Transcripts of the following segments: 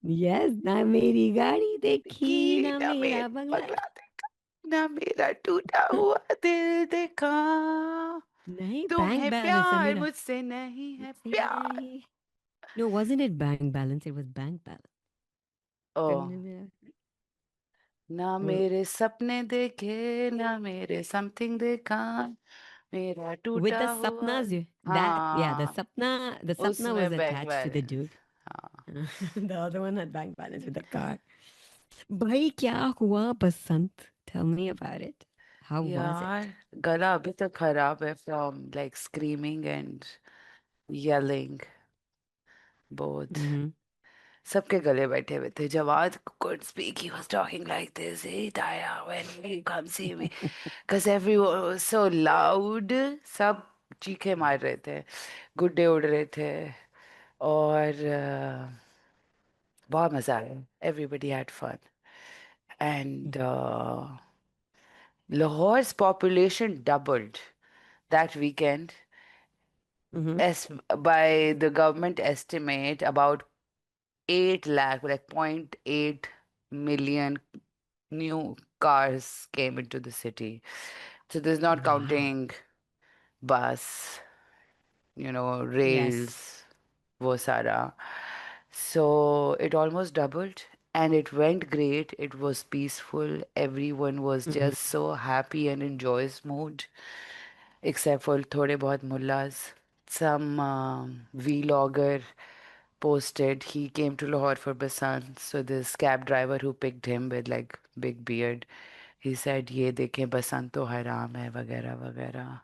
Yes, ना मेरी गाड़ी देखी, कि ना ना मेरा मेरा बंगला। पगला देखा, ना मेरा टूटा हुआ दिल देखा, नहीं, बैंक तुम्हें बैलेंस है प्यार मेरा। मुझसे नहीं है मुझसे प्यार। नहीं। No, wasn't it bank balance? It was bank balance. ओ, तुमने मेरा ना वो मेरे सपने देखे, ना मेरे समथिंग देखा, मेरा with टूटा the हुआ। sapnas, that yeah, हाँ, the sapna was उसमें bank attached to the balance. dude. हाँ The other one had bank balance with the car. भाई क्या हुआ बसंत? Tell me about it. How was it? यार, गला अभी तक खराब है from like screaming and yelling both. Mm-hmm. सबके गले बैठे हुए थे. Jawad could speak. He was talking like this. Hey, Taya, when will you come see me? Because everyone was so loud. सब चीखे मार रहे थे, गुड्डे उड़ रहे थे, और बहुत मजा आया. Everybody had fun. And Lahore's population doubled that weekend. Mm-hmm. As by the government estimate, about 8 lakh, like 0.8 million new cars came into the city. So this is not Wow. counting bus, Yes. rails, wo sara. So it almost doubled and it went great. It was peaceful. Everyone was Mm-hmm. just so happy and in joyous mood, except for thode bahut mullahs. Some vlogger posted he came to Lahore for Basant. So this cab driver who picked him with like big beard, he said, "ये देखें बसंत तो हराम है वगैरह वगैरह."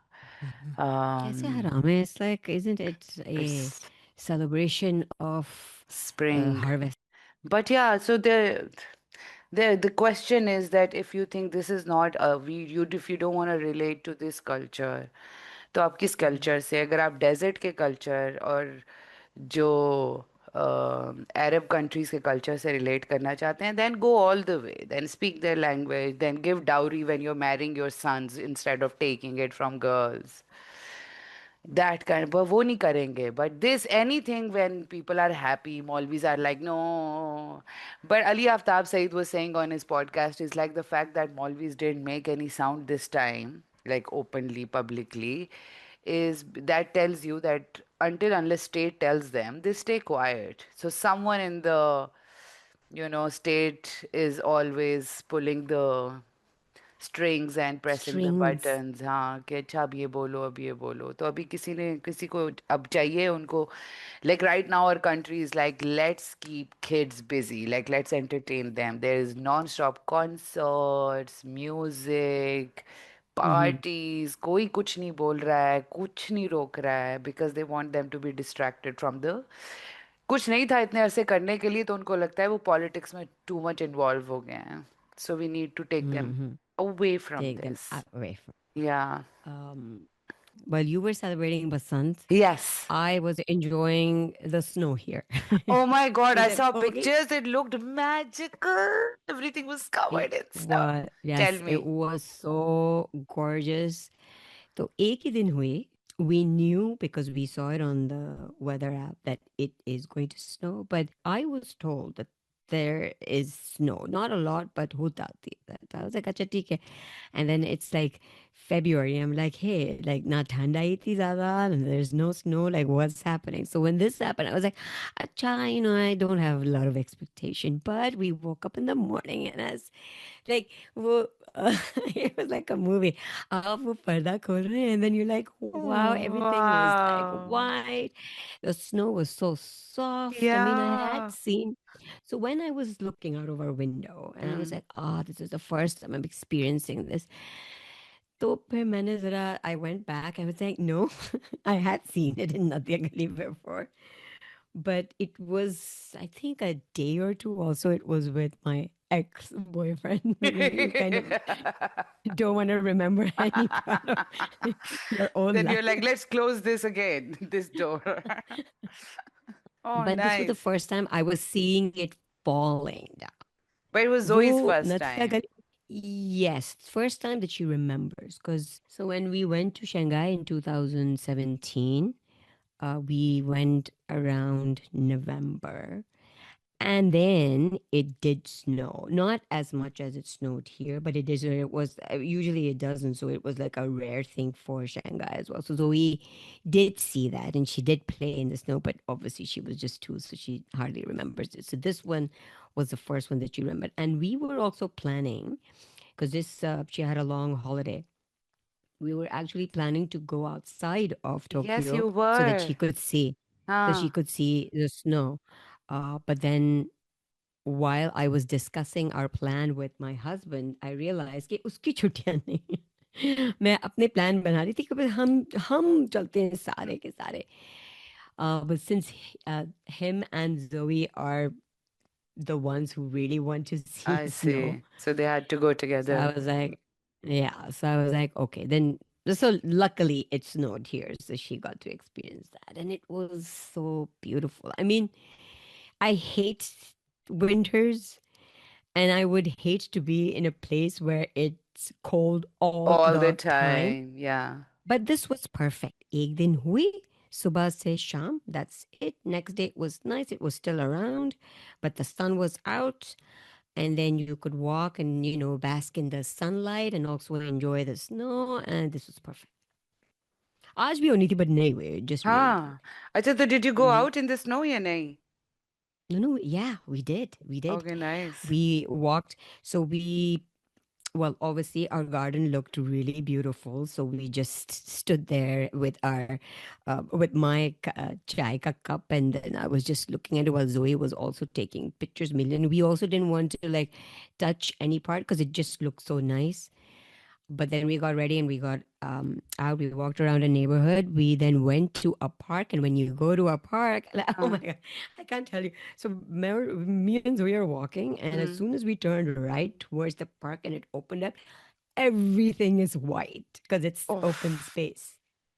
Mhm. कैसे Um, हराम है? It's like, isn't it a it's celebration of spring, harvest? but yeah. So the question is that if you think this is not a you if you don't want to relate to this culture, तो आप किस Mhm. Culture से, अगर आप desert के culture और जो Arab countries के कल्चर से रिलेट करना चाहते हैं, then go all the way, then speak their language, then give dowry when you are marrying your sons instead of taking it from girls, that kind. पर वो नहीं करेंगे. But this anything when people are happy, maulvis are like no. But Ali Aftab Saeed was saying on his podcast is like the fact that Maulvis didn't make any sound this time, like openly, publicly, is that tells you that until unless state tells them, they stay quiet. So someone in the state is always pulling the strings and pressing the Strings. buttons. हाँ, कि अच्छा अब ये बोलो, अब ये बोलो. तो अभी किसी ने किसी को अब चाहिए उनको, like right now our country is like, let's keep kids busy, like let's entertain them. There is non-stop concerts, music, Mm-hmm. parties. कोई कुछ नहीं बोल रहा है, कुछ नहीं रोक रहा है, because they want them to be distracted from the कुछ नहीं था इतने अरसे करने के लिए, तो उनको लगता है वो पॉलिटिक्स में टू मच इन्वॉल्व हो गए हैं. So we need to take them Mm-hmm. away from Take them this. away from. Yeah. While you were celebrating Basant, Yes. I was enjoying the snow here. Oh my God, Is I that saw okay? pictures. It looked magical. Everything was It covered in snow. was, Tell yes, it me. was so gorgeous. तो एक ही दिन हुए. We knew because we saw it on the weather app that it is going to snow, but I was told that there is snow, not a lot, but होता थी. I was like, अच्छा ठीक है. And then it's like February. I'm like, hey, like not thanda hi thi zyada, and there's no snow. Like, what's happening? So when this happened, I was like, acha, I don't have a lot of expectation. But we woke up in the morning and as like, it was like a movie. आप वो पर्दा खोल रहे हैं, and then you're like, wow, everything was like Wow. white. The snow was so soft. I mean, I had Yeah. seen. So when I was looking out of our window, and I was Mm. like, this is the first time I'm experiencing this. तो फिर मैंने जरा, I went back. I was like, no, I had seen it in Nadia Gali before, but it was, I think, a day or two. Also, it was with my ex-boyfriend. You kind of don't want to remember any part of your own Then you're life. like, let's close this again, this door. Oh, But this was the nice. first time I was seeing it falling down. But it was Zoe's वो first Nadia time. Gali, yes, first time that she remembers. Because so when we went to Shanghai in 2017, we went around November, And then it did snow, not as much as it snowed here, but it did. It was usually it doesn't, so it was like a rare thing for Shanghai as well. So Zoe did see that, and she did play in the snow, but obviously she was just two, so she hardly remembers it. So this one was the first one that she remembered, and we were also planning because this she had a long holiday. We were actually planning to go outside of Yes, Tokyo you so that were. she could see, Huh. the snow. But then while I was discussing our plan with my husband, I realized कि उसकी छुट्टियां नहीं हैं। मैं अपने plan बना रही थी कि बस हम चलते हैं सारे के सारे. But since him and Zoe are the ones who really want to see I snow, see. So they had to go so I together. was like, yeah. So I was like, okay, then. So luckily it snowed here, so she got to experience that, and it was so beautiful. I mean, I hate winters, and I would hate to be in a place where it's cold all All the the time. time. Yeah. But this was perfect. एक दिन हुई, सुबह से शाम, that's it. Next day it was nice. It was still around, but the sun was out. And then you could walk and, bask in the sunlight and also enjoy the snow. And this was perfect. आज भी होनी थी, but नहीं हुई. It just rained. हाँ. अच्छा, तो did you go Mhm. out in the snow या नहीं? No, no, yeah, we did. We did. Okay, nice. We walked. So well, obviously, our garden looked really beautiful. So we just stood there with my chai ka cup, and then I was just looking at it while Zoe was also taking pictures. Million. We also didn't want to like touch any part because it just looked so nice. But then we got ready and we got out. We walked around a neighborhood. We then went to a park. And when you go to a park, like, oh my हाँ. God, I can't tell you. So me and Zoe are walking. And as Hmm. soon as we turned right towards the park and it opened up, everything is white because it's Oh, open space.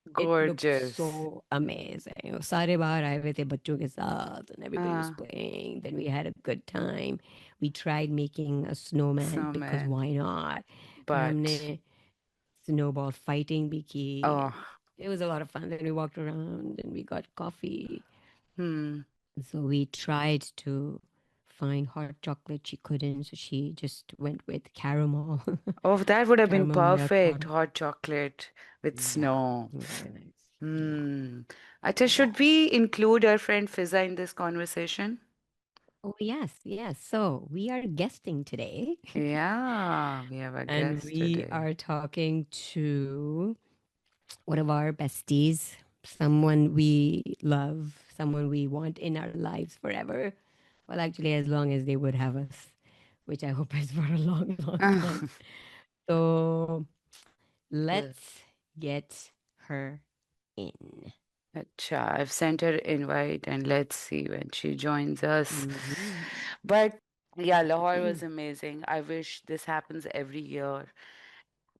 It looked gorgeous. so amazing. सारे बाहर आए हुए थे बच्चों के साथ, and everybody was हाँ. playing. Then we had a good time. We tried making a snowman because Snowman. why not? फिर But, हमने snowball fighting भी की, oh, and it was a lot of fun. Then we walked around and we got coffee. hmm. So we tried to find hot chocolate. She couldn't, so she just went with caramel, Oh, that would have been caramel milk perfect. bottle. Hot chocolate with Yeah, snow. very nice. Yeah, Hmm. Acha, should yeah. we include our friend Fiza in this conversation? Oh yes, yes. So we are guesting today, Yeah, we have a and guest we today. are talking to one of our besties, someone we love, someone we want in our lives forever. Well, actually, as long as they would have us, which I hope is for a long, long time. So Good. let's get her in. Acha, I've sent her invite and let's see when she joins us. Mhm. But yeah, Lahore was amazing. I wish this happens every year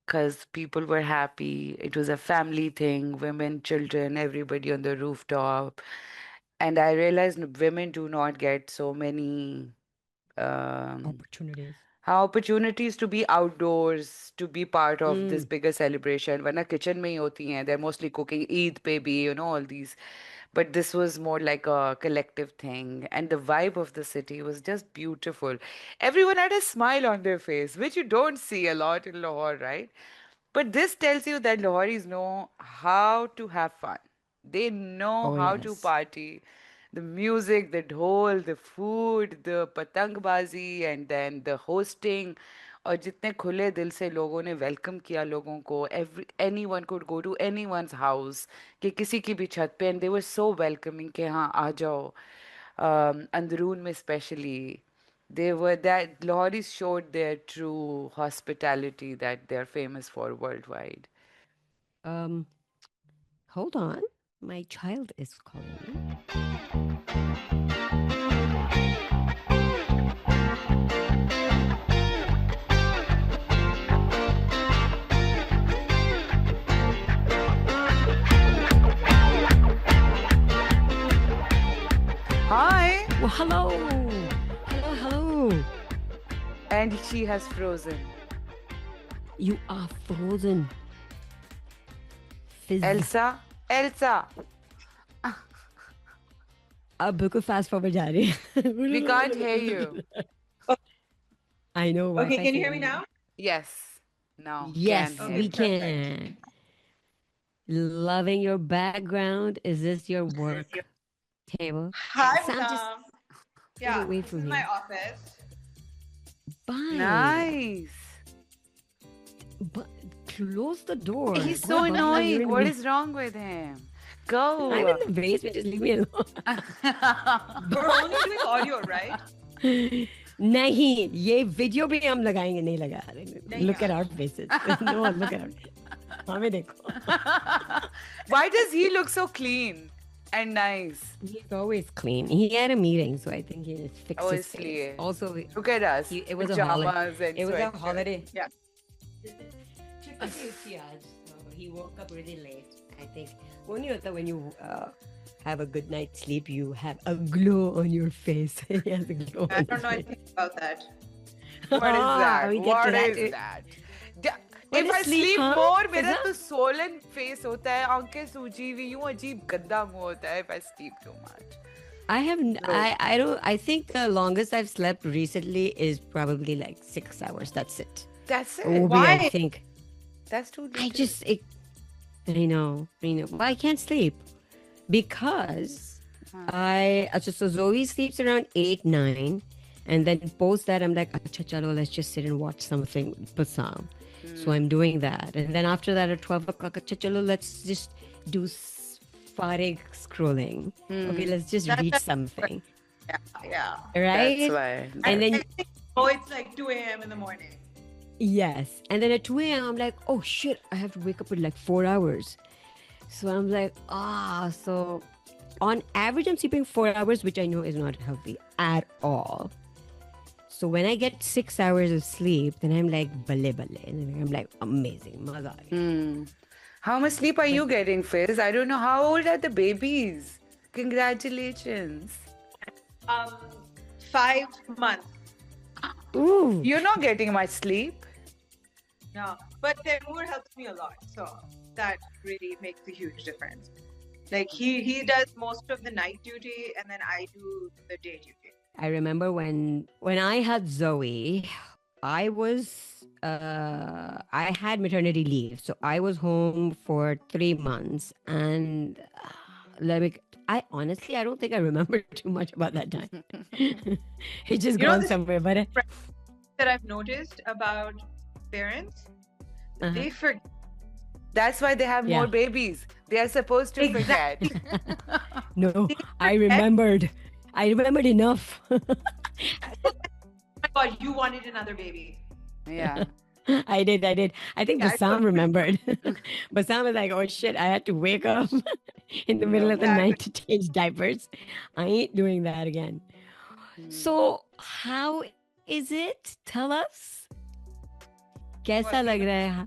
because people were happy. It was a family thing, women, children, everybody on the rooftop. And I realized women do not get so many um, Opportunities. opportunities to be outdoors, to be part of this Mm. bigger celebration. वरना kitchen में ही होती हैं. They're mostly cooking Eid पे भी, all these. But this was more like a collective thing. And the vibe of the city was just beautiful. Everyone had a smile on their face, which you don't see a lot in Lahore, right? But this tells you that Lahoris know how to have fun. They know Oh, how to yes. party. The music, the dhol, the food, the patangbazi, and then the hosting. और जितने खुले दिल से लोगों ने welcome किया लोगों को anyone could go to anyone's house कि किसी की भी छत पे and they were so welcoming कि हाँ आ जाओ अंदरून में especially they were that Lahoris showed their true hospitality that they're famous for worldwide. Um, hold on. My child is calling me. Hi! Well, hello. Hello, hello. And she has frozen. You are frozen. Fizz. Elsa? Elsa! अब बिल्कुल fast forward जा रही We can't hear you. है. Oh, I know okay, Wi-Fi can you से hear me नहीं. now? Yes. Now can Yes, hear Okay, we you. perfect. can. Loving your background. Is this your work table? Hi, Sam, just Sam. move Yeah, away this from is my me. office. Bye. Nice. But close the door. He's Go so back. You're annoying. in the What ba- is wrong with him? I'm Go. in the basement. Just leave me alone. We're only doing audio, right? नहीं ये video भी हम लगाएंगे नहीं लगा रहे. नहीं Look at यार. our faces. No, look at our हमें देखो. Why does he look so clean and nice? He's always clean. He had a meeting, so I think he just fixed Oh, his इसलिए. face. Also, Look at us. it was a holiday. Pajamas and It was a sweatshirts. holiday. Yeah. He woke up really late. I think when you have a good night's sleep, you have a glow on your face. He has a glow. I on don't know his anything about that. What is that? We get What to that. is that? When If you I sleep, sleep huh? more, Is मेरा that- तो swollen face होता है, आंखें सूजी हुई, यूं अजीब गंदा मुंह होता है if I sleep too much. I have I don't I think the longest I've slept recently is probably like 6 hours. That's it. That's it. Obi, Why? I think. That's too I little. just I know. But I can't sleep because so Zoe sleeps around 8-9, and then post that I'm like, Acha chalo, let's just sit and watch something with Basam. So I'm doing that, and then after that at 12 o'clock, Acha chalo, let's just do farig scrolling. Okay, let's just That- read that's- something, Yeah. right? That's why. And then Oh, it's like 2 a.m. in the morning. yes, and then at 2 a.m. I'm like, oh shit, I have to wake up in like 4 hours. So I'm like, so on average, I'm sleeping 4 hours, which I know is not healthy at all. So when I get 6 hours of sleep, then I'm like, bale bale. And then I'm like, amazing. Maza aa gaya. How much sleep are you getting, Fizz? I don't know. How old are the babies? Congratulations. 5 months. Ooh. You're not getting much sleep. No, but their mood helps me a lot, so that really makes a huge difference. Like he does most of the night duty, and then I do the day duty. I remember when I had Zoe, I was I had maternity leave, so I was home for 3 months, and I honestly I don't think I remember too much about that time. It just You know gone this- somewhere, but That I've noticed about parents, Uh-huh. they forget. That's why they have Yeah. more babies. They are supposed to forget. no, I remembered. I remembered enough. Oh my God, you wanted another baby. Yeah. I did. I think Yeah, I Bassam remembered. Bassam was like, oh shit, I had to wake up in the middle of the Exactly. night to change diapers. I ain't doing that again. So, how is it? Tell us. Kaisa lag raha hai?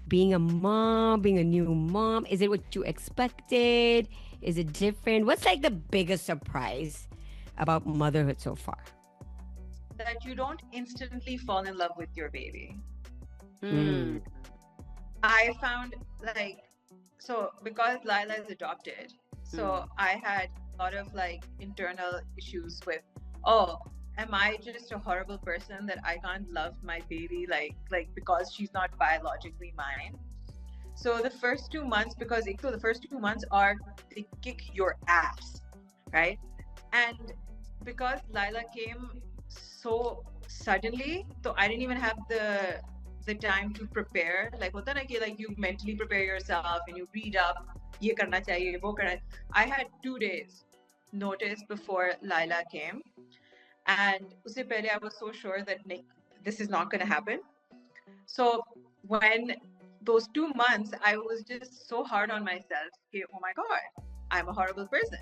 Being a mom, being a new mom, is it what you expected? Is it different? What's like the biggest surprise about motherhood so far? That you don't instantly fall in love with your baby. Mm. I found like so because Lila is adopted, so I had a lot of like internal issues with, oh, am I just a horrible person that I can't love my baby like because she's not biologically mine? So the first 2 months, because the first 2 months are they kick your ass, right? And because Lila came so suddenly, so I didn't even have the time to prepare. Like hota na ki, like you mentally prepare yourself and you read up, ye karna chahiye, wo karna. I had 2 days notice before Lila came, and usse pehle I was so sure that this is not going to happen. So when those 2 months, I was just so hard on myself. Okay, oh my God, I'm a horrible person.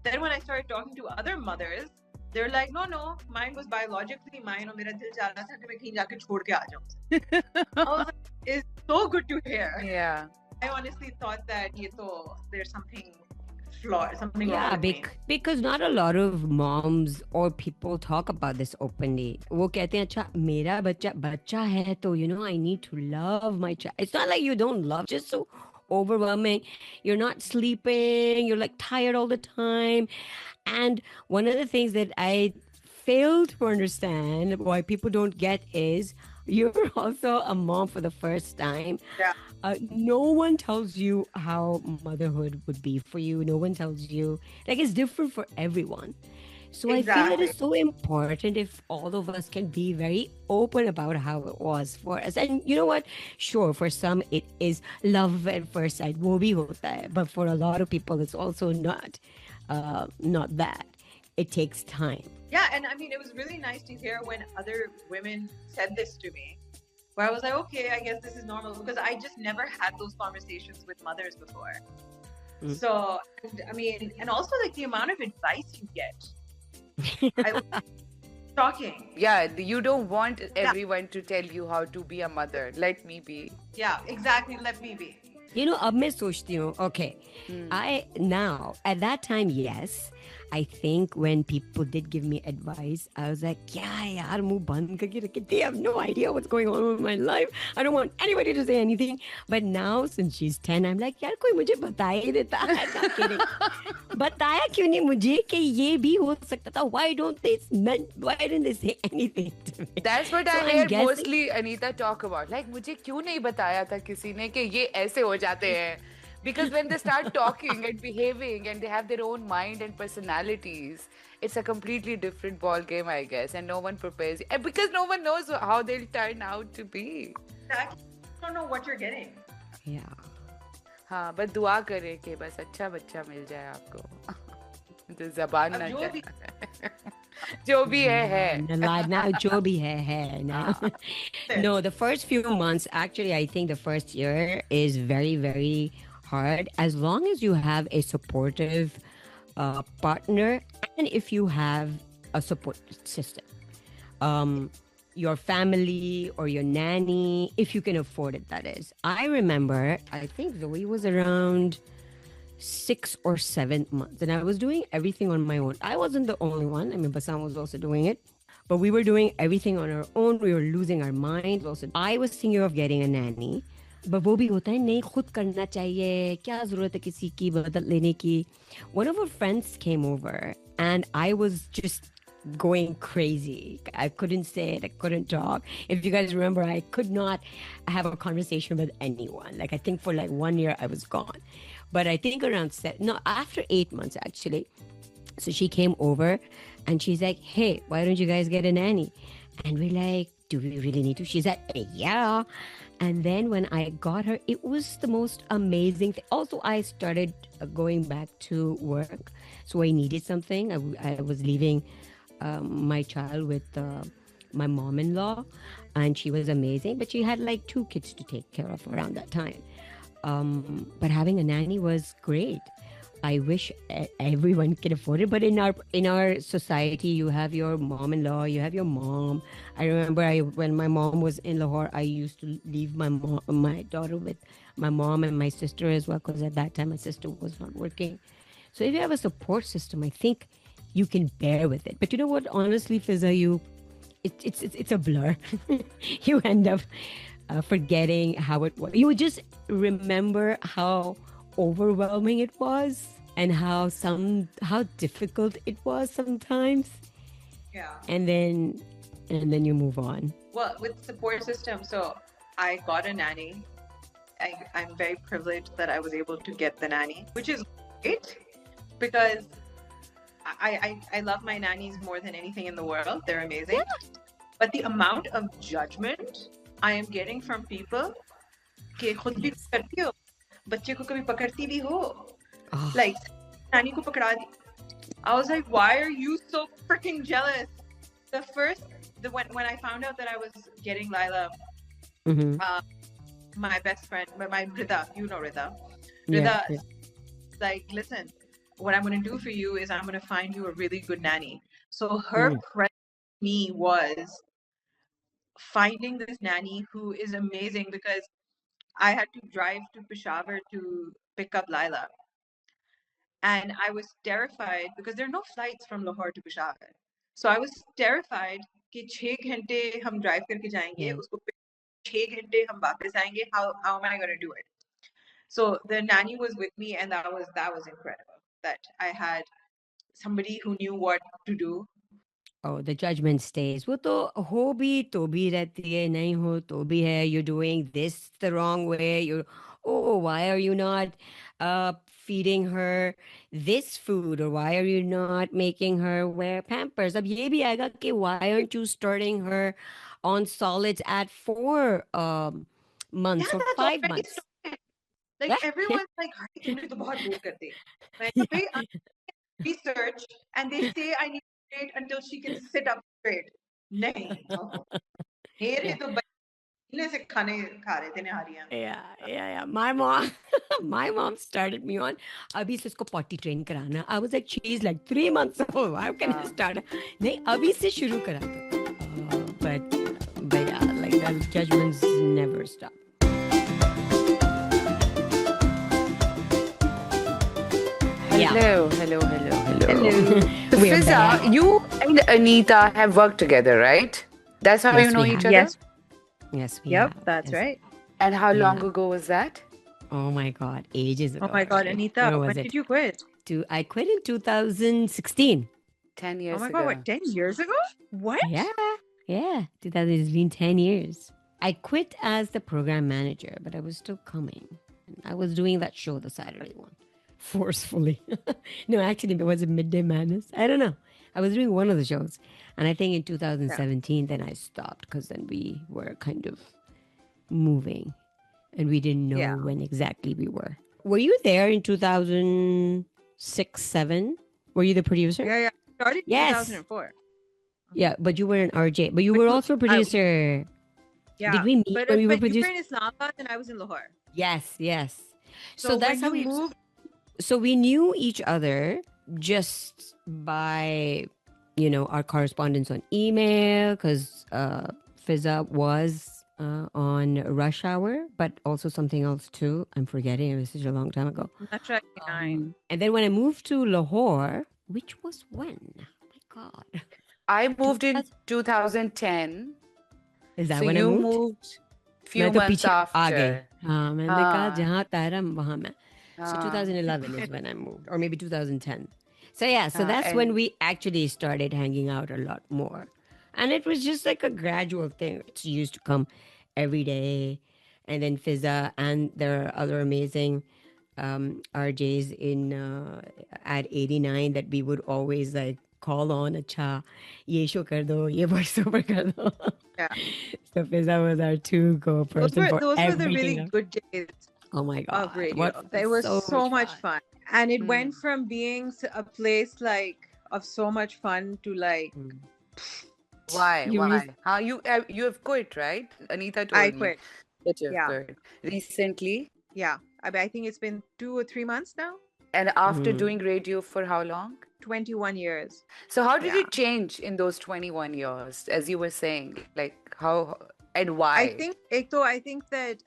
Then when I started talking to other mothers, they're like, no, mine was biologically mine. और मेरा दिल चाह रहा था कि मैं कहीं जाके छोड़ के आ जाऊं उसे. I was like, it's so good to hear. Yeah. I honestly thought that there's something flawed, something wrong Yeah, with me. because not a lot of moms or people talk about this openly. वो कहते हैं अच्छा मेरा बच्चा है तो I need to love my child. It's not like you don't love, just so overwhelming. You're not sleeping. You're like tired all the time. And one of the things that I fail to understand why people don't get is you're also a mom for the first time. Yeah. No one tells you how motherhood would be for you. No one tells you, like, it's different for everyone. So I feel it Exactly. is so important if all of us can be very open about how it was for us. And you know what? Sure, for some it is love at first sight, wo bhi hota hai. But for a lot of people, it's also not that. It takes time. Yeah, and I mean, it was really nice to hear when other women said this to me, where I was like, okay, I guess this is normal, because I just never had those conversations with mothers before. Mm. So, and, I mean, and also like the amount of advice you get. Shocking. Yeah, you don't want everyone to tell you how to be a mother. Let me be. Yeah, exactly. Let me be. You know, अब मैं सोचती हूँ, okay, I now at that time, yes, I think when people did give me advice, I was like, क्या यार मुंह बंद करके रखे, they have no idea what's going on with my life. I don't want anybody to say anything. But now since she's 10, I'm like, यार कोई मुझे बता ही देता. Not kidding. बताया क्यों नहीं मुझे कि ये भी हो सकता था? Why didn't they say anything to me? That's what So I I'm hear guessing- mostly Anita talk about. Like, मुझे क्यों नहीं बताया था किसी ने कि ये ऐसे हो जाते हैं? Because when they start talking and behaving and they have their own mind and personalities, it's a completely different ball game, I guess. And no one prepares you. And because no one knows how they'll turn out to be. Exactly. You don't know what you're getting. Yeah. हाँ, बस दुआ करें कि बस अच्छा बच्चा मिल जाए आपको. तो जबान अब ना जो भी- जाए. जो भी है. Now जो भी है now. No, the first few months, actually, I think the first year is very, very hard. As long as you have a supportive partner and if you have a support system. Your family or your nanny, if you can afford it, that is. I remember, I think Zoe was around 6 or 7 months, and I was doing everything on my own. I wasn't the only one. I mean, Bassam was also doing it, but we were doing everything on our own. We were losing our minds. Also, I was thinking of getting a nanny, but वो भी होता है नहीं खुद करना चाहिए क्या जरूरत है किसी की मदद लेने की. One of our friends came over, and I was just going crazy. I couldn't sit, I couldn't talk. If you guys remember, I could not have a conversation with anyone. Like I think for like 1 year I was gone. But I think after 8 months actually. So she came over and she's like, hey, why don't you guys get a nanny? And we're like, do we really need to? She's like, yeah. And then when I got her, it was the most amazing thing. Also, I started going back to work. So I needed something. I was leaving my child with my mom-in-law, and she was amazing, but she had like 2 kids to take care of around that time. But having a nanny was great. I wish everyone could afford it, but in our society, you have your mom-in-law, you have your mom. I remember when my mom was in Lahore, I used to leave my daughter with my mom and my sister as well, because at that time my sister was not working. So if you have a support system, I think you can bear with it. But you know what? Honestly, Fiza, it's a blur. You end up forgetting how it was. You would just remember how overwhelming it was and how difficult it was sometimes. Yeah. And then you move on. Well, with support system, so I got a nanny. I'm very privileged that I was able to get the nanny, which is great because I love my nannies more than anything in the world. They're amazing. But the amount of judgment I am getting from people कि खुद भी करती हो, बच्चे को कभी पकड़ती भी हो, like नानी को पकड़ा दी. I was like, why are you so freaking jealous? When I found out that I was getting Lila, my best friend, my Rida, you know Rida, Yeah. like, listen, what I'm going to do for you is I'm going to find you a really good nanny. So her present to me was finding this nanny who is amazing, because I had to drive to Peshawar to pick up Lila. And I was terrified because there are no flights from Lahore to Peshawar. So I was terrified कि 6 घंटे हम drive करके जाएंगे, उसको 6 घंटे हम वापस आएंगे. How am I going to do it? So the nanny was with me, and that was incredible. That I had somebody who knew what to do. Oh, the judgment stays. वो तो हो भी तो भी रहती है, नहीं हो तो भी है. You're doing this the wrong way. Why are you not feeding her this food, or why are you not making her wear Pampers? अब ये भी आएगा कि why aren't you starting her on solids at 4 months Yeah, or that's 5 months? already like everyone's like, "Hari, तूने तो बहुत late कर दी." मैं कहा, "भाई, I research and they say I need to wait until she can sit up straight." नहीं, no. मेरे Yeah. तो बचपने से खाने खा रहे थे निहारियाँ. Yeah. My mom, my mom started me on. अभी से इसको potty train कराना. I was like, she's like 3 months old. How can I start? नहीं, अभी से शुरू करा दो. But yeah, like that judgments never stop. Yeah. Hello. Hello. So We're Fiza, back. you and Anita have worked together, right? That's how Yes, you know we each have. other? Yes. Yes, we Yep, have. that's Yes. right. And how long Yeah. ago was that? Oh my God, ages ago. Oh my God, Right? Anita, When was when it? did you quit? I quit in 2016. 10 Oh years my ago. God, what, 10 years ago? What? Yeah. 2000 has been 10 years. I quit as the program manager, but I was still coming. I was doing that show, the Saturday one, forcefully. No, actually, it was a Midday Madness. I don't know. I was doing one of the shows. And I think in 2017, then I stopped because then we were kind of moving and we didn't know Yeah. when exactly we were. Were you there in 2006, 7? Were you the producer? Yeah. Started in Yes. 2004. Yeah, but you were an RJ. But you But were you- also a producer. Yeah. Did we meet but when we were but you were producing? in Islamabad and I was in Lahore. Yes. So, that's when how you we moved, So we knew each other just by, our correspondence on email, because Fizza was on Rush Hour, but also something else too. I'm forgetting. It was such a long time ago. Metro 89. And then when I moved to Lahore, which was when? Oh my God. I moved in 2010. Is that So when I you moved? moved मैं few तो months पीछे आ गई. after. हाँ, मैंने कहा हाँ, जहाँ तारा वहाँ मैं. So हाँ, 2011 is when I moved, or maybe 2010. So yeah, so हाँ, that's when and we actually started hanging out a lot more. And it was just like a gradual thing. She used to come every day. And then Fizza and there are other amazing RJs in at 89 that we would always like call on. Acha, ye show kar do, ye voiceover kar do. Yeah. So Fizza was our to-go person for Those were the everything really else. good days Oh my God. of radio. What It was so much fun. fun. And it went Hmm. from being a place like of so much fun to like Mm. Why? You used, How you have quit, right? Anita I told me quit. that you have Yeah. quit recently. Yeah. I think it's been 2 or 3 months now. And after Mhm. doing radio for how long? 21 years. So how did Yeah. it change in those 21 years, as you were saying? Like how and why? I think that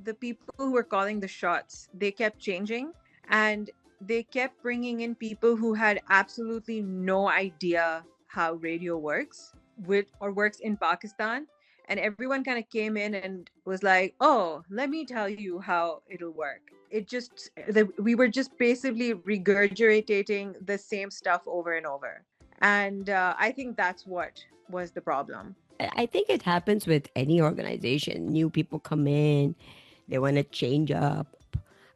the people who were calling the shots, they kept changing and they kept bringing in people who had absolutely no idea how radio works works in Pakistan, and everyone kind of came in and was like, "Oh, let me tell you how it'll work." We were just basically regurgitating the same stuff over and over, and I think that's what was the problem. I think it happens with any organization. New people come in, they want to change up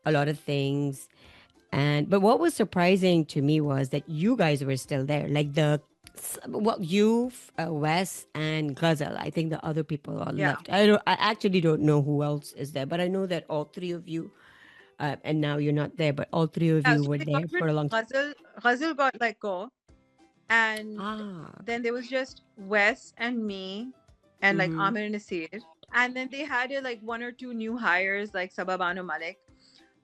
a lot of things. But what was surprising to me was that you guys were still there. Like you, Wes, and Ghazal. I think the other people all Yeah. left. I actually don't know who else is there, but I know that all three of you, and now you're not there, but all three of Yeah, you so were they there got rid for a of long time. Ghazal got let go, and Ah, then there was just Wes and me, and like Mhm. Amir Nasir, and then they had like 1 or 2 new hires like Sababano Malik.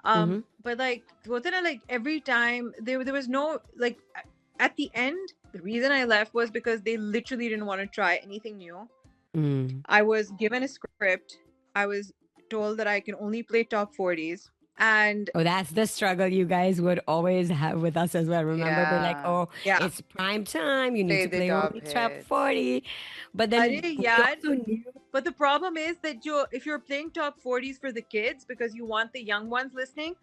Mhm. But like wasn't it like every time there was no like at the end the reason I left was because they literally didn't want to try anything new. Mm. I was given a script. I was told that I can only play top 40s. And Oh, that's the struggle you guys would always have with us as well. Remember, we're like, Yeah. oh, yeah, it's prime time. You need Play to the play top only top hits. 40. But Arey then we yaar, also knew. but the problem is that if you're playing top 40s for the kids because you want the young ones listening,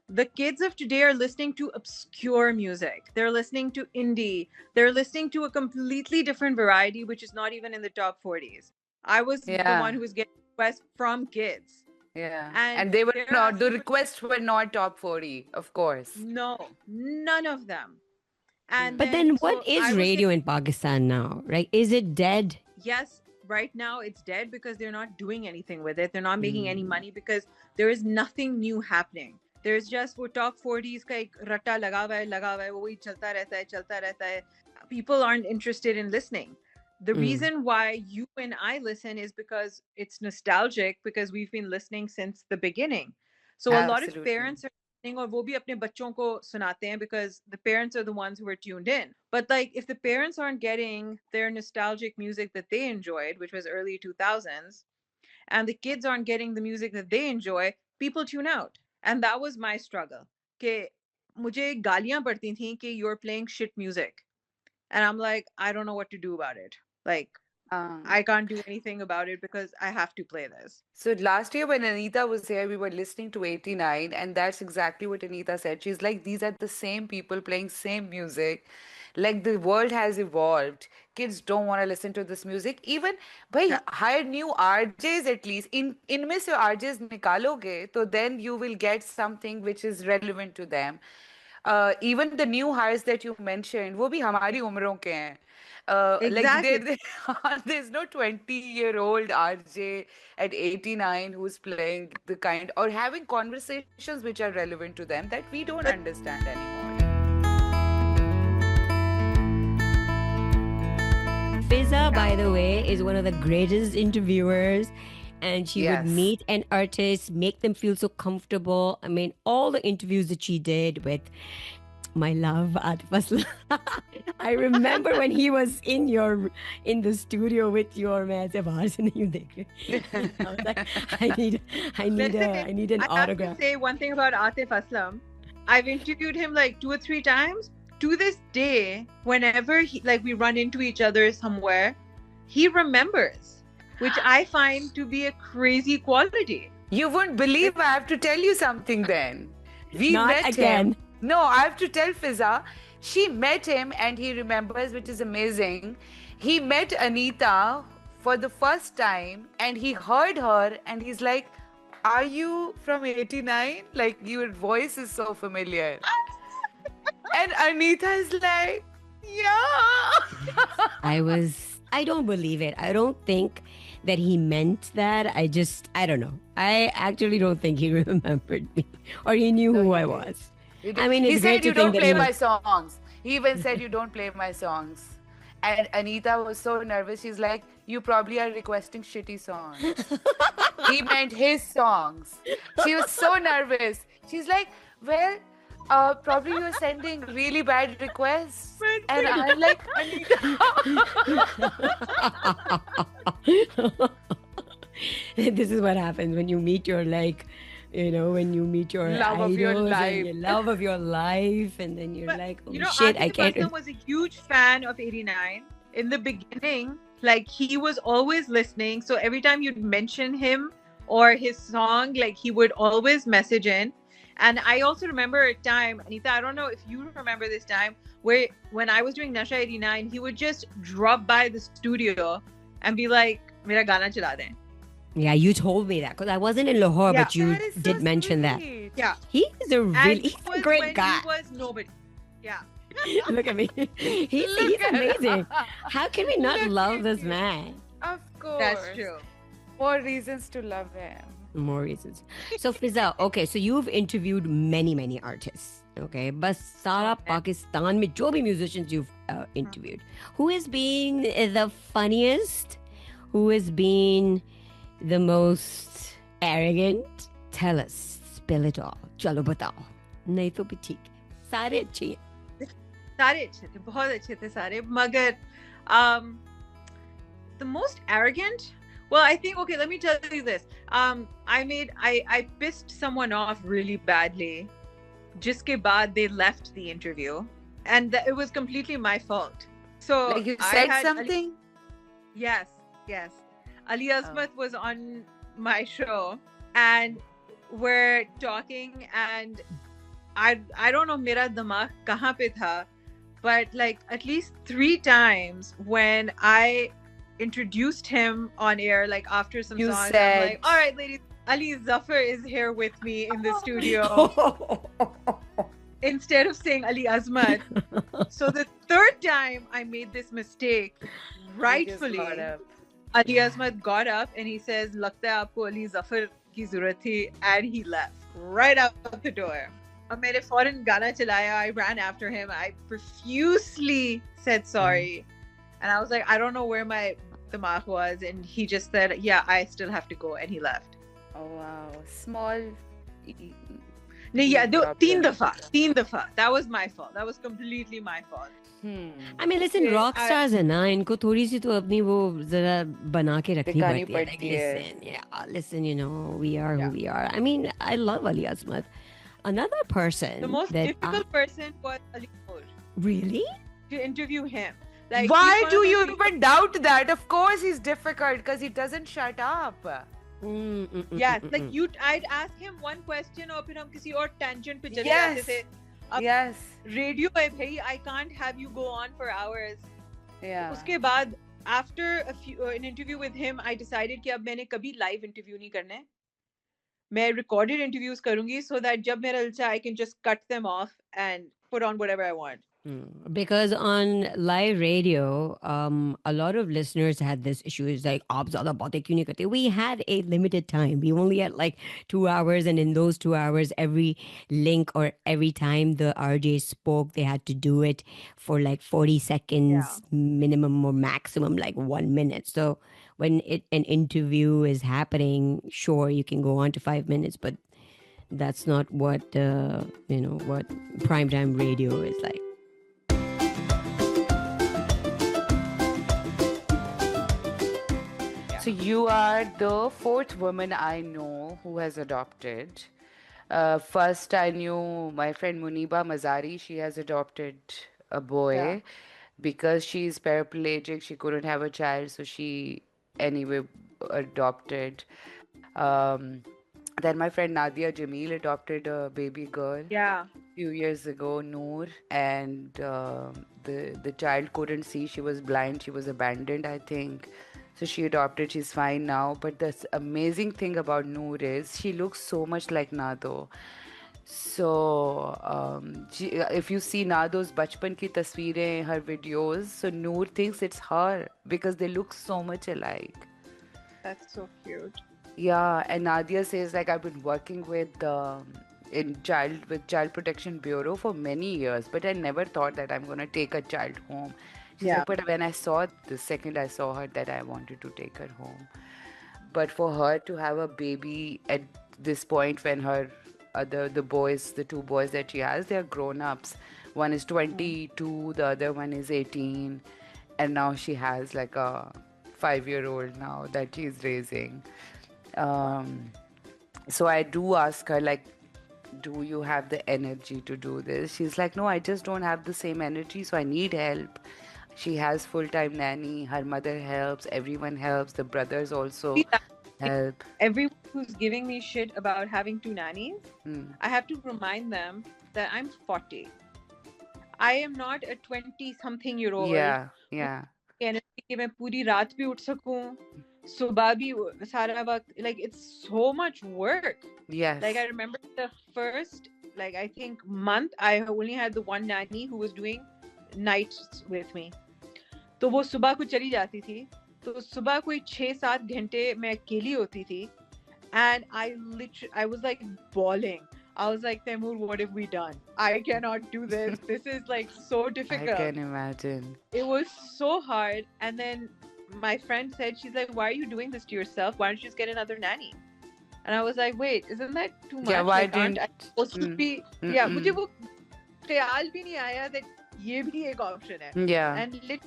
the kids of today are listening to obscure music. They're listening to indie. They're listening to a completely different variety, which is not even in the top 40s. I was the Yeah. one who was getting requests from kids. Yeah. And And they were they're not, the asking for requests were not top 40, of course. no, none of them. And But then, then what so is I was saying, radio in Pakistan now? Right? Is it dead? yes, right now it's dead because they're not doing anything with it. They're not making any Mm. money because there is nothing new happening. There's just वो top 40s का एक रट्टा लगा हुआ है वो वही चलता रहता है. People aren't interested in listening. The Mm. reason why you and I listen is because it's nostalgic because we've been listening since the beginning. So a lot of Absolutely. parents are listening और वो भी अपने बच्चों को सुनाते हैं because the parents are the ones who are tuned in. But like if the parents aren't getting their nostalgic music that they enjoyed, which was early 2000s, and the kids aren't getting the music that they enjoy, people tune out. And that was my struggle. कि मुझे गालियां पड़ती थी कि you're playing shit music. And I'm like, I don't know what to do about it. Like, I can't do anything about it because I have to play this. So last year when Anita was here, we were listening to 89, and that's exactly what Anita said. She's like, these are the same people playing same music. Like the world has evolved. Kids don't want to listen to this music. Even by Yeah. hire new RJs at least. इनमें से RJs निकालोगे, तो then you will get something which is relevant to them. Even the new hires that you mentioned, वो भी हमारी उम्रों के हैं. Like Exactly. there's no 20-year-old RJ at 89 who's playing the kind or having conversations which are relevant to them that we don't But understand anymore. Fizza, by the way, is one of the greatest interviewers. And she would Yes. meet an artist, make them feel so comfortable. I mean, all the interviews that she did with my love, Atif Aslam. I remember when he was in the studio with your man. I was like, I need an I have autograph. to say one thing about Atif Aslam. I've interviewed him like 2 or 3 times. To this day, whenever we run into each other somewhere, he remembers, which I find to be a crazy quality. You wouldn't believe I have to tell you something then. We Not met again. him. No, I have to tell Fizza. She met him and he remembers, which is amazing. He met Anita for the first time and he heard her and he's like, are you from 89? Like, your voice is so familiar. And Anita is like, yeah. I don't believe it. I don't think that he meant that. I don't know. I actually don't think he remembered me or he knew No, who he I did. was. He I mean, it's he great said to you think don't that play he my was. songs. He even said you don't play my songs. And Anita was so nervous. She's like, you probably are requesting shitty songs. He meant his songs. She was so nervous. She's like, well, probably you're sending really bad requests. And I'm like, Anita. This is what happens when you meet your when you meet your Love of your idols and life. your love of your life, and then you're But, like, oh you know, shit, I Atif can't. Aslam was a huge fan of 89. In the beginning, like he was always listening. So every time you'd mention him or his song, like he would always message in. And I also remember a time, Anita, I don't know if you remember this time, where when I was doing Nasha 89, he would just drop by the studio and be like, Mera gana chala dein. Yeah, you told me that because I wasn't in Lahore, Yeah. but you That is so did mention that. sweet. Yeah. He's a And really it he's a was great when guy. he was nobody. Yeah. Look at me. He's Look at- amazing. How can we not Look love at this you. man? Of course. That's true. More reasons to love him. More reasons. So Fizza, okay, so you've interviewed many artists. Okay, but Sara Okay. Pakistan mein jo bhi musicians you've interviewed, who has been the funniest? Who has been the most arrogant? Tell us. Spill it all. Chalo batao. Nahi to bhi theek hai. Sare अच्छे हैं. सारे अच्छे थे बहुत अच्छे थे सारे मगर the most arrogant, Well, I think, okay, let me tell you this. I pissed someone off really badly. Jiske baad they left the interview, and it was completely my fault. So Like you I said had something? yes, yes. Ali Oh. Azmat was on my show, and we're talking, and I don't know mera dimag kahan pe tha, but like at least 3 times when I introduced him on air, like after some You songs, I'm said- like, all right, ladies, Ali Zafar is here with me in the studio. Instead of saying Ali Azmat. So the third time I made this mistake, You just rightfully, got up. Ali Azmat got up and he says, "Lagta hai aapko Ali Zafar ki zarurat thi," and he left right out the door. और मैंने फौरन गाना चलाया. I ran after him. I profusely said sorry, and I was like, I don't know where my dimag was, and he just said, "Yeah, I still have to go," and he left. Oh wow. Small. नहीं, yeah, problem. तीन दफा. That was my fault. That was completely my fault. I mean, listen, Okay, rock stars है ना, इनको थोड़ी सी तो अपनी वो जरा बना के रखनी दिखानी पड़ती है. Like, पड़ती है. listen, yeah, listen, you know, we are who Yeah. we are. I mean, I love Ali Azmat. Another person The most that difficult person was Ali Noor. really? To interview him. Like, Why he's one do of you those people- even doubt that? Of course he's difficult because he doesn't shut up. Yes, like I'd ask him one question और फिर हम किसी और tangent पे चले Yes. जाते थे. अब Yes. Radio है भाई, I can't have you go on for hours. Yeah. उसके बाद after an interview with him, I decided कि अब मैंने कभी live interview नहीं करने. मैं recorded interviews करूंगी so that जब मेरा दिल चाहे I can just cut them off and put on whatever I want. Because on live radio, a lot of listeners had this issue. It's like, "Aap zyada baatein kyun nahi karte?" We had a limited time. We only had like 2 hours, and in those 2 hours, every link or every time the RJ spoke, they had to do it for like 40 seconds minimum or maximum like 1 minute. So when an interview is happening, sure, you can go on to 5 minutes, but that's not what what primetime radio is like. So you are the fourth woman I know who has adopted. First, I knew my friend Muniba Mazari. She has adopted a boy Yeah. because she's paraplegic. She couldn't have a child, so she anyway adopted. Then my friend Nadia Jamil adopted a baby girl Yeah. few years ago, Noor, and the child couldn't see. She was blind. She was abandoned, I think. So she adopted. She's fine now. But the amazing thing about Noor is she looks so much like Nado. So if you see Nado's bachpan ki tasveerein, her videos, so Noor thinks it's her because they look so much alike. That's so cute. Yeah, and Nadia says like I've been working with Child Protection Bureau for many years, but I never thought that I'm gonna take a child home. She's Yeah. like, but when I saw the second I saw her that I wanted to take her home. But for her to have a baby at this point when her the boys, the 2 boys that she has, they're grown ups. One is 22, the other one is 18, and now she has like a 5-year-old now that she's raising. So I do ask her like, do you have the energy to do this? She's like, no, I just don't have the same energy, so I need help. She has full-time nanny, her mother helps, everyone helps, the brothers also help. Everyone who's giving me shit about having 2 nannies, Hmm. I have to remind them that I'm 40. I am not a 20-something-year-old. Yeah. Energy कि मैं पूरी रात भी उठ सकूं, सुबह भी सारा वक्त, like it's so much work. Yes. Like I remember the first, like I think month, I only had the one nanny who was doing nights with me. तो वो सुबह को चली जाती थी, तो सुबह कोई 6-7 घंटे मैं अकेली होती थी, and I was like bawling. I was like, Taimur, what have we done? I cannot do this. This is like so I difficult. can imagine. It was so hard. And then my friend said, she's like, why are you doing this to yourself? Why don't you just get another nanny? And I was like, wait, isn't that too much? Yeah, why Like, aren't I didn't- supposed to Mm. be? Yeah, Mm-mm. मुझे वो ख्याल भी नहीं आया that ये भी एक option है. Yeah. And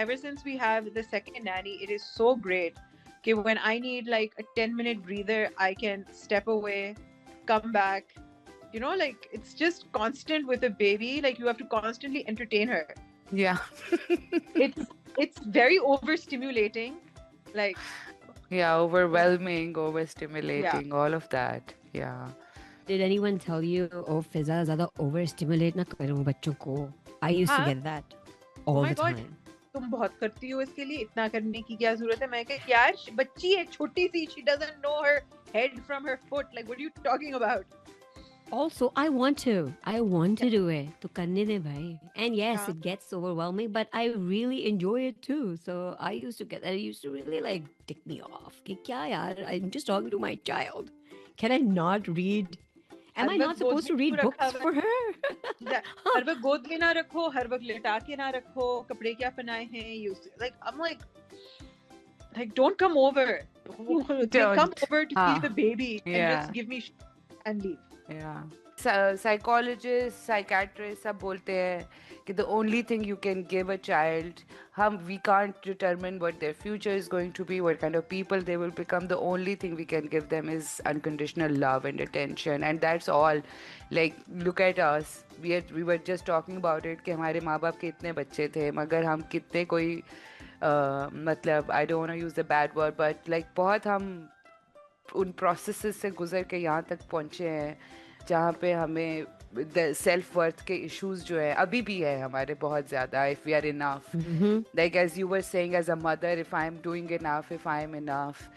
ever since we have the second nanny, it is so great Okay, when I need like a 10-minute breather, I can step away, come back. Like it's just constant with a baby. Like you have to constantly entertain her. Yeah. It's very overstimulating. Like Yeah, yeah, overwhelming, yeah. overstimulating, all of that. Yeah. Did anyone tell you, oh, Fiza, ज़्यादा overstimulate ना करो बच्चों को? I used to हाँ. get that Oh all my the god, time. तुम बहुत करती हो इसके लिए, इतना करने की क्या जरूरत है? मैं कहा यार बच्ची है छोटी सी, she doesn't know her head from her foot. Like what are you talking about? Also, I want to. I want to do it. तो करने दे भाई. And yes, हाँ. it gets overwhelming, but I really enjoy it too. So I used to get that. It used to really like tick me off. कि क्या यार? I'm just talking to my child. Can I not read? Am her I वक्त not गोद supposed में to क्यों read रखा books हुआ for her? है? हर वक्त गोद में ना रखो, हर वक्त लिटा के ना रखो, कपड़े क्या पहनाए हैं, like I'm like don't come over. Like come Don't. over to see the baby and Yeah. just give me and leave. Yeah. Psychologists, psychiatrists सब बोलते हैं कि the only thing you can give a child, we can't determine what their future is going to be, what kind of people they will become. The only thing we can give them is unconditional love and attention, and that's all. Like look at us. We were just talking about it कि हमारे माँ बाप के इतने बच्चे थे, मगर हम कितने कोई मतलब I don't want to use the bad word, but like बहुत हम उन प्रोसेसेस से गुजर के यहाँ तक पहुँचे हैं जहाँ पे हमें सेल्फ वर्थ के इश्यूज जो है अभी भी है हमारे बहुत ज़्यादा. If we are enough, like as you were saying, as a mother, if I'm doing enough, if I'm enough.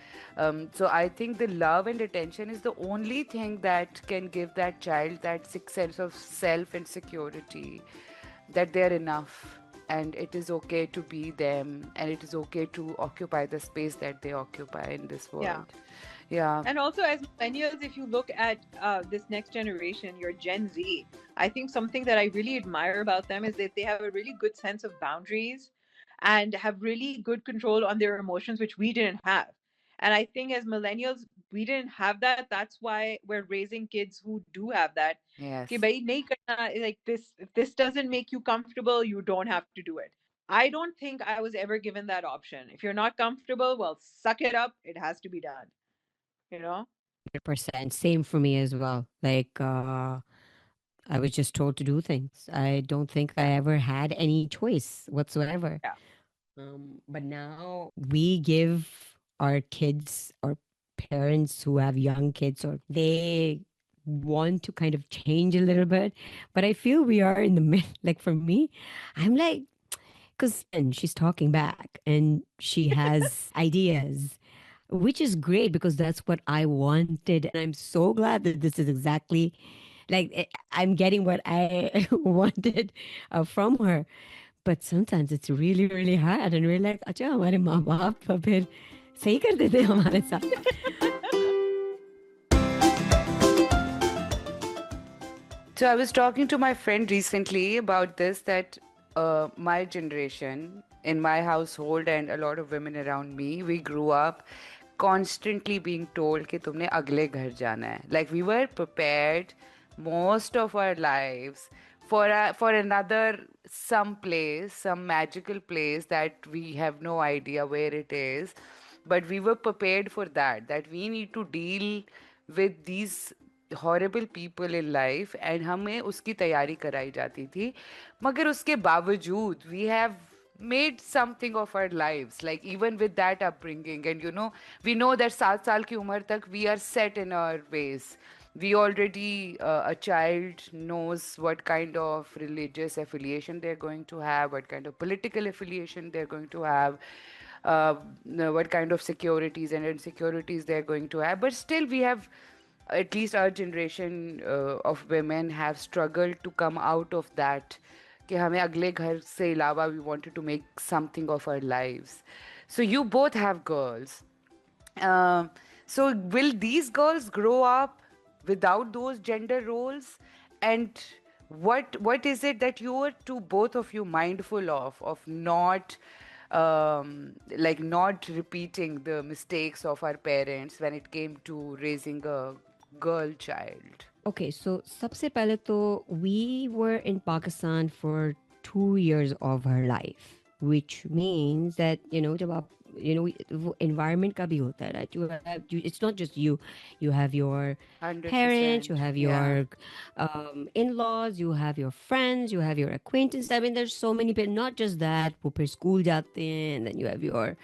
So I think the love and attention is the only thing that can give that child that sense of self and security, that they're enough and it is okay to be them and it is okay to occupy the space that they occupy in this world. Yeah. And also, as millennials, if you look at this next generation, your Gen Z, I think something that I really admire about them is that they have a really good sense of boundaries and have really good control on their emotions, which we didn't have. And I think as millennials, we didn't have that. That's why we're raising kids who do have that. Yes. कि भाई नहीं करना, like this, if this doesn't make you comfortable, you don't have to do it. I don't think I was ever given that option. If you're not comfortable, well, suck it up. It has to be done. 100%. Same for me as well. Like, I was just told to do things. I don't think I ever had any choice whatsoever. Yeah. But now we give our kids or parents who have young kids or they want to kind of change a little bit. But I feel we are in the middle. Like for me, I'm like, because and she's talking back and she has ideas, which is great because that's what I wanted. And I'm so glad that this is exactly like I'm getting what I wanted from her. But sometimes it's really, really hard. And we're like, अच्छा हमारे माँ बाप फिर सही कर देते हैं हमारे साथ. So I was talking to my friend recently about this, that my generation, in my household and a lot of women around me, we grew up constantly being told कि तुमने अगले घर जाना है. Like we were prepared most of our lives for another some place, some magical place that we have no idea where it is, but we were prepared for that we need to deal with these horrible people in life and हमें उसकी तैयारी कराई जाती थी. मगर उसके बावजूद we have made something of our lives, like even with that upbringing, and we know that 7 साल की उम्र तक we are set in our ways. We already a child knows what kind of religious affiliation they're going to have, what kind of political affiliation they're going to have, what kind of securities and insecurities they're going to have. But still we have, at least our generation of women, have struggled to come out of that कि हमें अगले घर से इलावा we wanted to make something of our lives. So you both have girls. So will these girls grow up without those gender roles? And what is it that you are, to both of you, mindful of not like not repeating the mistakes of our parents when it came to raising a girl child? Okay, so सबसे पहले तो we were in Pakistan for 2 years of her life, which means that जब आप environment का भी होता है, right? It's not just you. You have your parents, you 100%. have Yeah. your in-laws, you have your friends, you have your acquaintances. I mean, there's so many people. Not just that, वो फिर school जाते हैं, and then you have your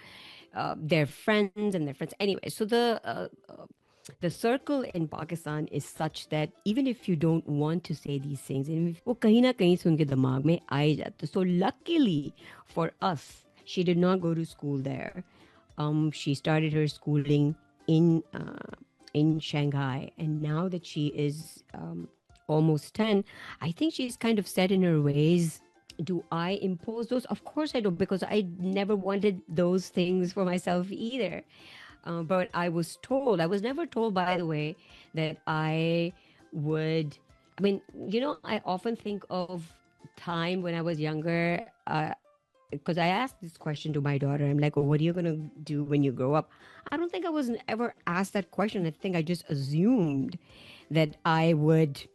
their friends and their friends. Anyway, so the circle in Pakistan is such that even if you don't want to say these things, वो कहीं ना कहीं से उनके दिमाग में आ ही जाता. So luckily for us, she did not go to school there. She started her schooling in Shanghai, and now that she is almost 10, I think she's kind of set in her ways. Do I impose those? Of course I do, because I never wanted those things for myself either. But I was never told, by the way, that I would. I mean, I often think of time when I was younger. Because I asked this question to my daughter. I'm like, oh, what are you going to do when you grow up? I don't think I was ever asked that question. I think I just assumed that I would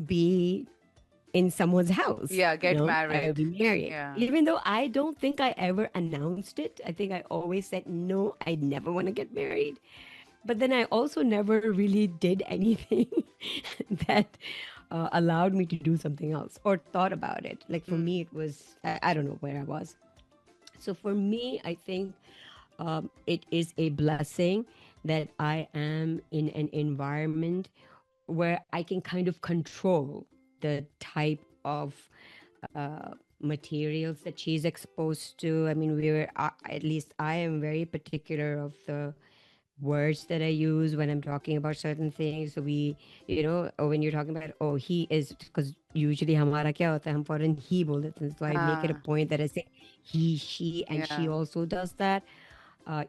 be in someone's house. Yeah, get I would married. be married. Yeah. Even though I don't think I ever announced it. I think I always said, no, I never want to get married. But then I also never really did anything that allowed me to do something else or thought about it. Like for me, it was, I don't know where I was. So for me, I think it is a blessing that I am in an environment where I can kind of control the type of materials that she's exposed to. I mean, at least I am very particular of the words that I use when I'm talking about certain things. So or when you're talking about, oh, he is, because usually हमारा क्या होता है, हम फौरन he बोल देते हैं. So I make it a point that I say he, she, and she Yeah. also does that.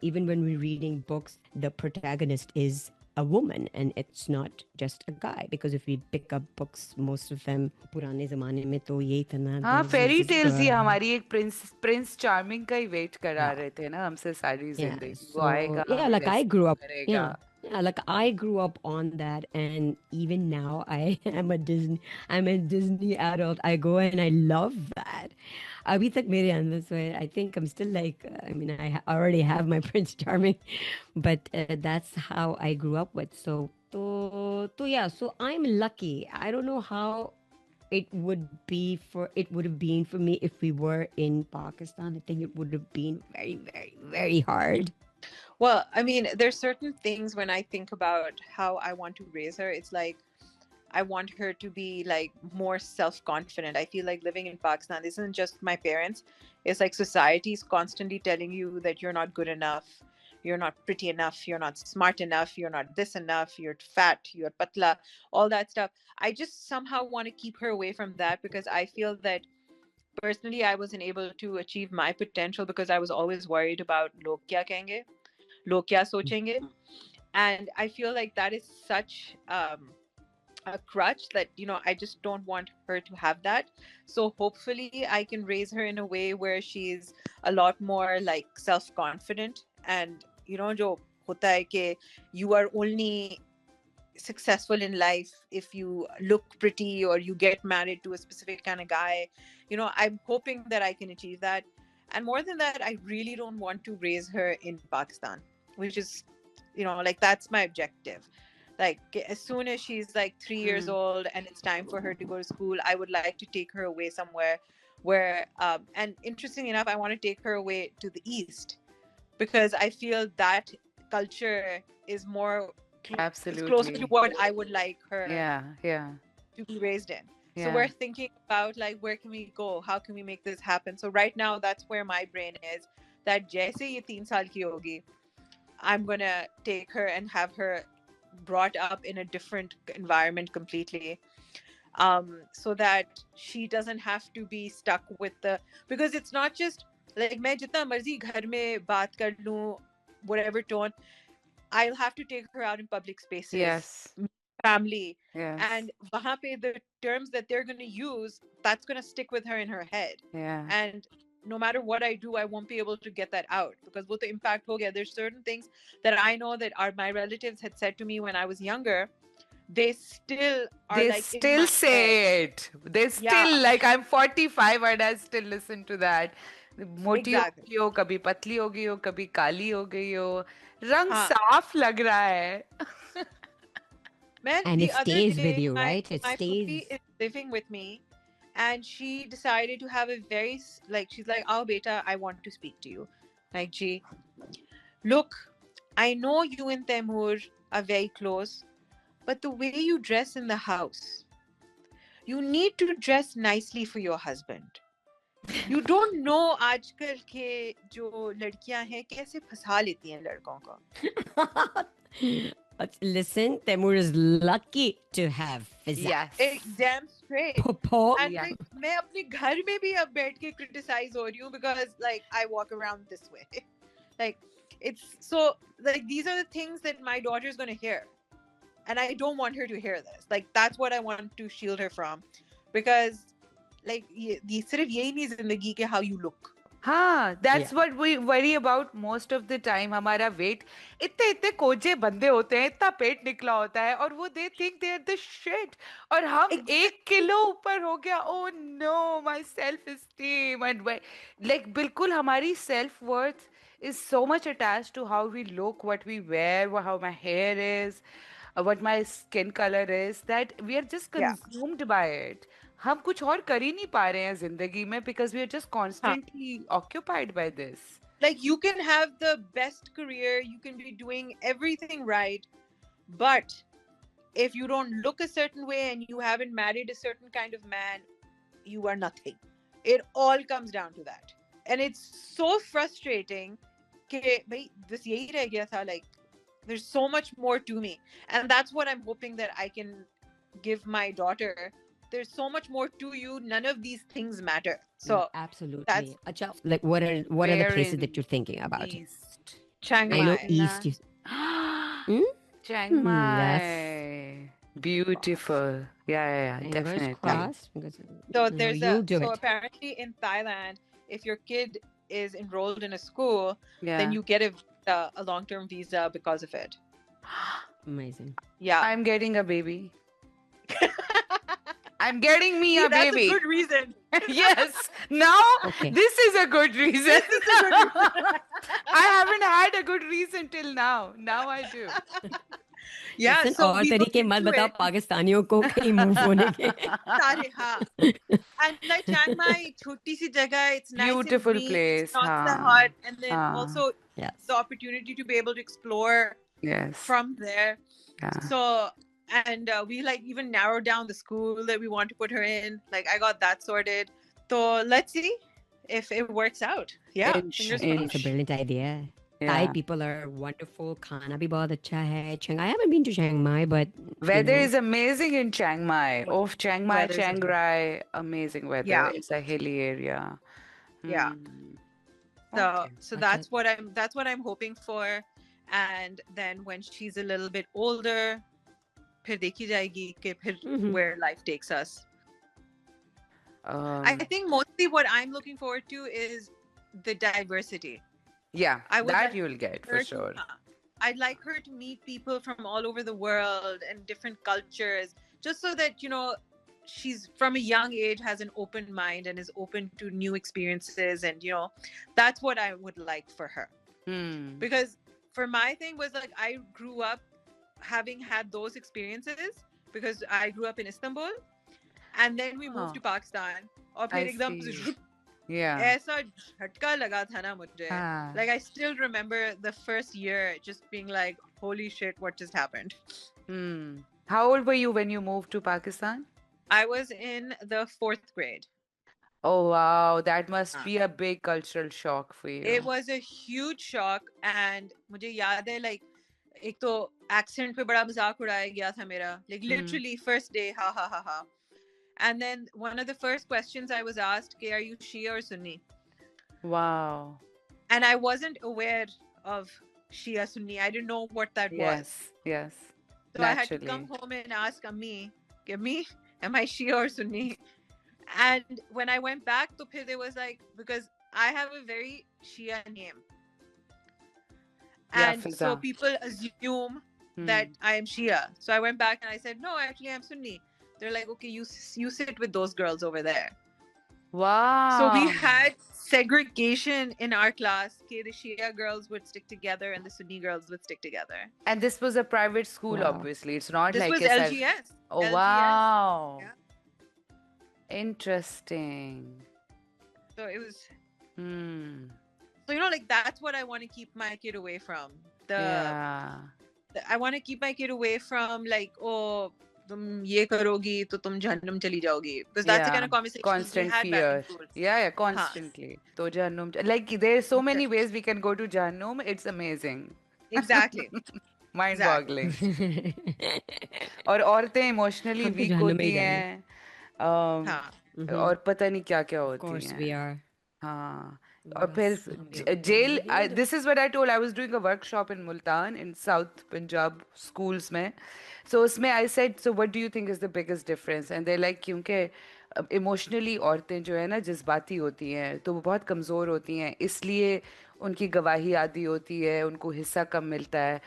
Even when we're reading books, the protagonist is a woman and it's not just a guy, because if we pick up books, most of them पुराने ज़माने में तो यही था ना, हाँ, there was fairy this tales he girl. हमारी एक प्रिंस चार्मिंग का ही वेट करा Yeah. रहे थे ना हमसे सारी Yeah. जिंदगी. वो So आएगा, yeah, हमें like I rescue grew up. करेगा. Yeah, like I grew up on that, and even now I am a Disney. I'm a Disney adult. I go and I love that. अभी तक मेरे अंदर, so I think I'm still like, I mean, already have my Prince Charming, but that's how I grew up with. So yeah, so I'm lucky. I don't know how it would have been for me if we were in Pakistan. I think it would have been very, very, very hard. Well, I mean, there's certain things when I think about how I want to raise her, it's like I want her to be like more self-confident. I feel like living in Pakistan isn't just my parents. It's like society is constantly telling you that you're not good enough, you're not pretty enough, you're not smart enough, you're not this enough, you're fat, you're patla, all that stuff. I just somehow want to keep her away from that, because I feel that personally I wasn't able to achieve my potential because I was always worried about log kya kahenge, log kya sochenge. And I feel like that is such a crutch that I just don't want her to have that. So hopefully I can raise her in a way where she's a lot more like self-confident, and jo hota hai ke you are only successful in life if you look pretty or you get married to a specific kind of guy. I'm hoping that I can achieve that. And more than that, I really don't want to raise her in Pakistan, which is like that's my objective. Like as soon as she's like 3 years old and it's time for her to go to school, I would like to take her away somewhere where and interesting enough, I want to take her away to the east, because I feel that culture is more it's closer to Absolutely. what I would like her Yeah. to be raised in. So Yeah. we're thinking about like, where can we go, how can we make this happen? So right now that's where my brain is, that jaise ye 3 saal ki hogi, I'm gonna take her and have her brought up in a different environment completely, so that she doesn't have to be stuck with because it's not just like मैं जितना मर्जी घर में बात कर लूं, whatever tone, I'll have to take her out in public spaces, Yes. family, Yes. and wahan pe the terms that they're going to use, that's going to stick with her in her head. Yeah. And no matter what I do, I won't be able to get that out, because wo to impact ho gaya. There's certain things that I know that my relatives had said to me when I was younger. They still are They like in still my say head. it. They still Yeah. like, I'm 45 and I still listen to that. मोटी हो Exactly. गई हो, कभी पतली हो गई हो, कभी काली हो गई हो, रंग हाँ. साफ लग रहा है. Man, And it the other stays with day, you, my right? It my stays. Fufi is living with me, and she decided to have a like she's like, "Oh, beta, I want to speak to you." Like, gee, look, I know you and Temur are very close, but the way you dress in the house, you need to dress nicely for your husband. You don't know आजकल के जो लड़कियां हैं कैसे फंसा लेती हैं लड़कों को. But listen, Temur is lucky to have Fizza. Yes. Damn straight. Popo. And Yeah. like मैं अपने घर में भी अब बैठ के criticize हो रही हूँ because like I walk around this way. Like it's so like these are the things that my daughter is going to hear. And I don't want her to hear this. Like that's what I want to shield her from. Because like ये सिर्फ यही नहीं जिंदगी के how you look. हाँ, that's Yeah. what we worry about most of the time. हमारा wait इतने इतने कोजे बंदे होते हैं, इतना पेट निकला होता है, और वो they think they are the shit. और हम Exactly. 1 किलो ऊपर हो गया. Oh no, my self-esteem and like बिल्कुल हमारी self-worth is so much attached to how we look, what we wear, how my hair is, what my skin color is, that we are just Yeah. consumed by it. हम कुछ और कर ही नहीं पा रहे हैं जिंदगी में because we are just Huh. constantly occupied by this. Like you can have the best career, you can be doing everything right, but if you don't look a certain way and you haven't married a certain kind of man, you are nothing. It all comes down to that. And it's so frustrating कि भाई बस यही रह गया था, like there's so much more to me, and that's what I'm hoping that I can give my daughter. There's so much more to you, none of these things matter. So Absolutely. that's Acha, like what are the Where places in that you're thinking about? East? Chiang I know Mai. East. Hmm? Chiang Yes. Mai. Beautiful. Yeah, Fingers definitely. crossed. Because, So you know, there's you'll do so it. apparently in Thailand, if your kid is enrolled in a school, Yeah. then you get a long-term visa because of it. Amazing. Yeah. I'm getting a baby. I'm getting me See, a that's baby. a good reason. Yes. Now Okay. this is a good reason. This is a good reason. I haven't had a good reason till now. Now I do. Yeah, Listen, so और we looked तरीके मत into बताओ it. पाकिस्तानियों को कहीं move होने के. सारे, हाँ. And like Chiang Mai, छोटी सी जगह, it's nice Beautiful and green, place. it's not that हाँ. hot, and then हाँ. also Yes. the opportunity to be able to explore Yes. from there. Yeah. So, and we like even narrowed down the school that we want to put her in. Like I got that sorted. So let's see if it works out. Yeah, Inch, fingers It's a crossed. brilliant idea. Yeah. Thai people are wonderful. खाना भी बहुत अच्छा है. I haven't been to Chiang Mai, but Weather you know, is amazing in Chiang Mai. Oh, Chiang Mai, Weather's Chiang Rai, amazing weather. Yeah. It's a hilly area. Yeah. Hmm. So Okay. so Acha. that's what I'm hoping for. And then when she's a little bit older, फिर देखी जाएगी कि फिर Mhm. where life takes us. I Um, think mostly what I'm looking forward to is the diversity. yeah, I would that like you'll get for her sure. I'd like her to meet people from all over the world and different cultures, just so that, you know, she's from a young age has an open mind and is open to new experiences. And, you know, that's what I would like for her. Hmm. Because for my thing was like, I grew up having had those experiences because I grew up in Istanbul and then we moved to Pakistan. और I फिर एकदम see. Yeah. ऐसा झटका लगा था ना मुझे. Ah. Like I still remember the first year just being like, holy shit, what just happened? Hmm. How old were you when you moved to Pakistan? I was in the 4th grade. Oh wow, that must Ah. be a big cultural shock for you. It was a huge shock and मुझे याद है like एक तो accent पे बड़ा मजाक उड़ाया गया था मेरा. Like literally first day, ha ha ha ha. And then one of the first questions I was asked, are you Shia or Sunni? Wow. And I wasn't aware of Shia Sunni. I didn't know what that was. Yes. So I had to Naturally. come home and ask Ammi, am I Shia or Sunni? And when I went back, to phir there was like, because I have a very Shia name. Yeah, And so Fiza. people assume that I am Shia. So I went back and I said, no, actually I'm Sunni. They're like, okay, you sit with those girls over there. Wow. So we had segregation in our class. Okay, the Shia girls would stick together and the Sunni girls would stick together. And this was a private school, Wow. obviously. It's not This like was a LGS. Oh, LGS. wow. Yeah. Interesting. So it was. Hmm. So like that's what I want to keep my kid away from. Yeah. I want to keep my kid away from like, oh, तुम ये करोगी तो तुम जहन्नुम चली जाओगी, because that's the kind of conversation we Constant had back in fear. school. Yeah, constantly. To Jahannam. Like, there's so many ways we can go to Jahannam. It's amazing. Exactly. Mind-boggling. और औरतें emotionally हम तो week जहन्नुम में ही होती जाएंगे। हैं हाँ. और पता नहीं क्या क्या Of होती course हैं we are. हाँ और फिर बस हमें अपना जेल जिंदगी में this is what I told I was doing a workshop in Multan in south Punjab schools में सो उसमें I said so what do you think is the biggest difference and they like क्योंकि इमोशनली औरतें जो है ना जज्बाती होती हैं तो वो बहुत कमज़ोर होती हैं इसलिए उनकी गवाही आदी होती है उनको हिस्सा कम मिलता है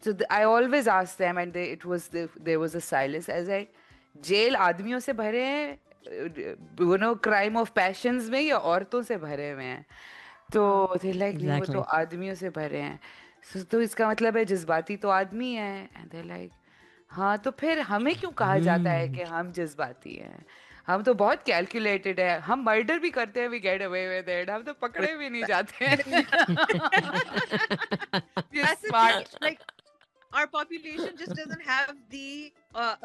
so I always asked them and there was a silence as I jail आदमियों से भरे हैं क्राइम ऑफ पैशंस में या औरतों से भरे हुए हैं तो थे लाइक नहीं वो तो Exactly. आदमियों से भरे हैं तो इसका मतलब है जज्बाती तो आदमी है एंड दे लाइक हाँ तो फिर हमें क्यों कहा जाता है कि हम जज्बाती हैं हम तो बहुत कैलकुलेटेड है हम मर्डर भी करते हैं we get away with it हम तो पकड़े भी नहीं जाते हैं That's the smart thing. Like our population just doesn't have the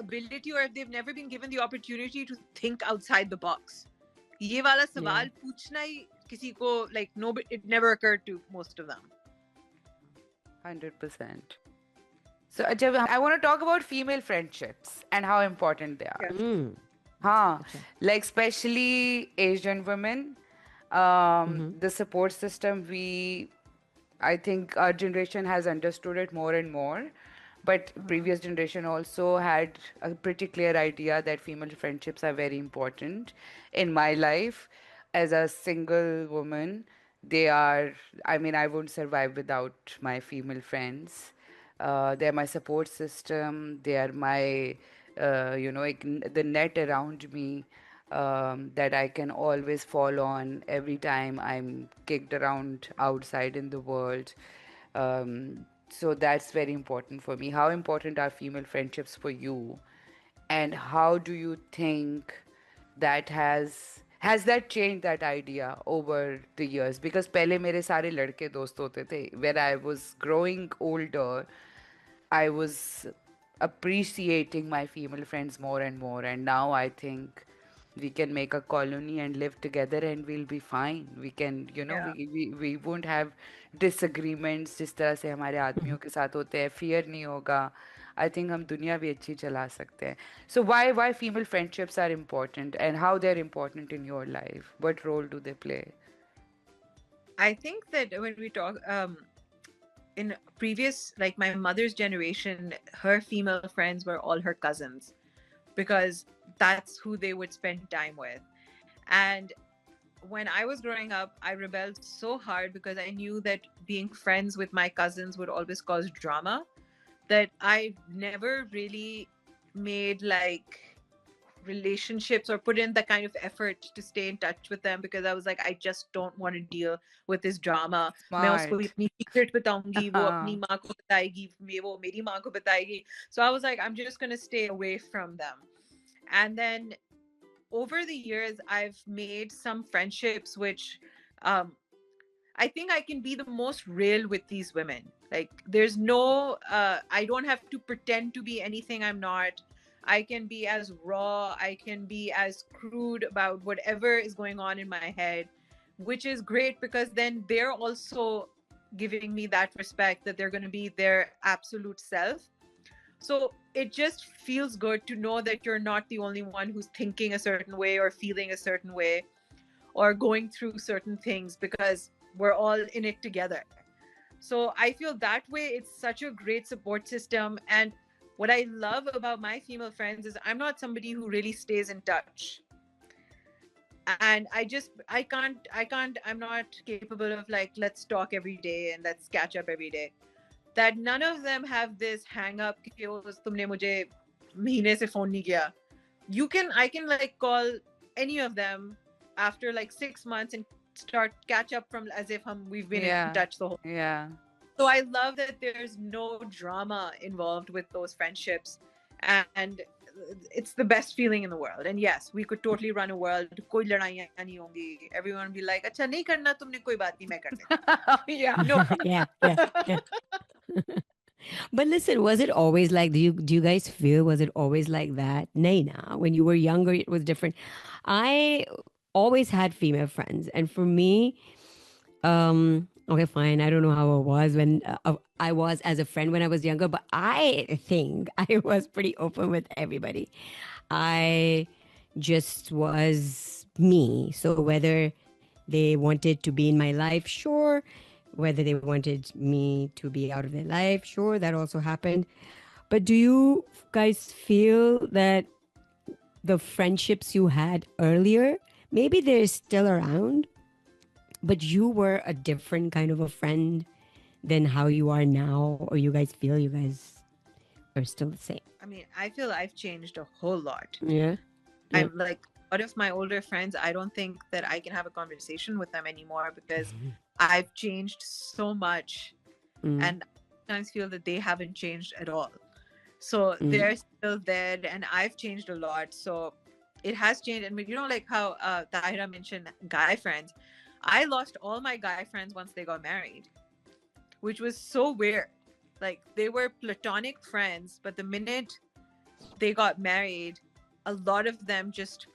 ability, or they've never been given the opportunity to think outside the box. ये वाला सवाल पूछना ही किसी को like no, it never occurred to most of them. 100%. So, Ajay, I want to talk about female friendships and how important they are. Mm. Haan, like especially Asian women, the support system I think our generation has understood it more and more. But previous generation also had a pretty clear idea that female friendships are very important. In my life, as a single woman, I mean, I wouldn't survive without my female friends. They're my support system. They are my, the net around me that I can always fall on every time I'm kicked around outside in the world. So that's very important for me. How important are female friendships for you? And how do you think that has that changed that idea over the years? Because पहले मेरे सारे लड़के दोस्त होते थे. When I was growing older, I was appreciating my female friends more and more. And now I think we can make a colony and live together and we'll be fine. We can, we won't have disagreements जिस तरह से हमारे आदमियों के साथ होते हैं. Fear नहीं होगा. I think हम दुनिया भी अच्छी चला सकते हैं. So why female friendships are important and how they're important in your life? What role do they play? I think that when we talk in previous, like my mother's generation, her female friends were all her cousins because that's who they would spend time with. And when I was growing up, I rebelled so hard because I knew that being friends with my cousins would always cause drama, that I never really made like relationships or put in the kind of effort to stay in touch with them because I was like, I just don't want to deal with this drama. मैं उसको अपनी secret बताऊंगी, वो अपनी माँ को बताएगी, वो मेरी माँ को बताएगी. So I was like, I'm just going to stay away from them. And then over the years, I've made some friendships which I think I can be the most real with these women. Like there's no, I don't have to pretend to be anything I'm not. I can be as raw, I can be as crude about whatever is going on in my head, which is great because then they're also giving me that respect that they're going to be their absolute self. So it just feels good to know that you're not the only one who's thinking a certain way or feeling a certain way or going through certain things because we're all in it together. So I feel that way it's such a great support system. And what I love about my female friends is I'm not somebody who really stays in touch. And I'm not capable of like, let's talk every day and let's catch up every day. That none of them have this hang up कि तुमने मुझे महीने से phone नहीं किया. I can like call any of them after like 6 months and start catch up from as if we've been in Yeah. touch the whole. Yeah. So I love that there's no drama involved with those friendships, and it's the best feeling in the world. And yes, we could totally run a world. कोई लड़ाइयाँ नहीं होंगी. Everyone will be like, अच्छा नहीं करना तुमने कोई बात नहीं मैं कर देता. Yeah. No. Yeah. But listen, was it always like, do you guys feel, was it always like that? Nay, nah. When you were younger, it was different. I always had female friends. And for me, okay, fine. I don't know how it was when I was as a friend when I was younger, but I think I was pretty open with everybody. I just was me. So whether they wanted to be in my life, sure. Whether they wanted me to be out of their life, sure, that also happened. But do you guys feel that the friendships you had earlier, maybe they're still around, but you were a different kind of a friend than how you are now, or you guys feel you guys are still the same? I mean, I feel I've changed a whole lot. Yeah. I'm like a lot of my older friends, I don't think that I can have a conversation with them anymore because I've changed so much, and I sometimes feel that they haven't changed at all. So they're still there, and I've changed a lot. So it has changed. And you know, like how Tahira mentioned guy friends, I lost all my guy friends once they got married, which was so weird. Like they were platonic friends, but the minute they got married, a lot of them just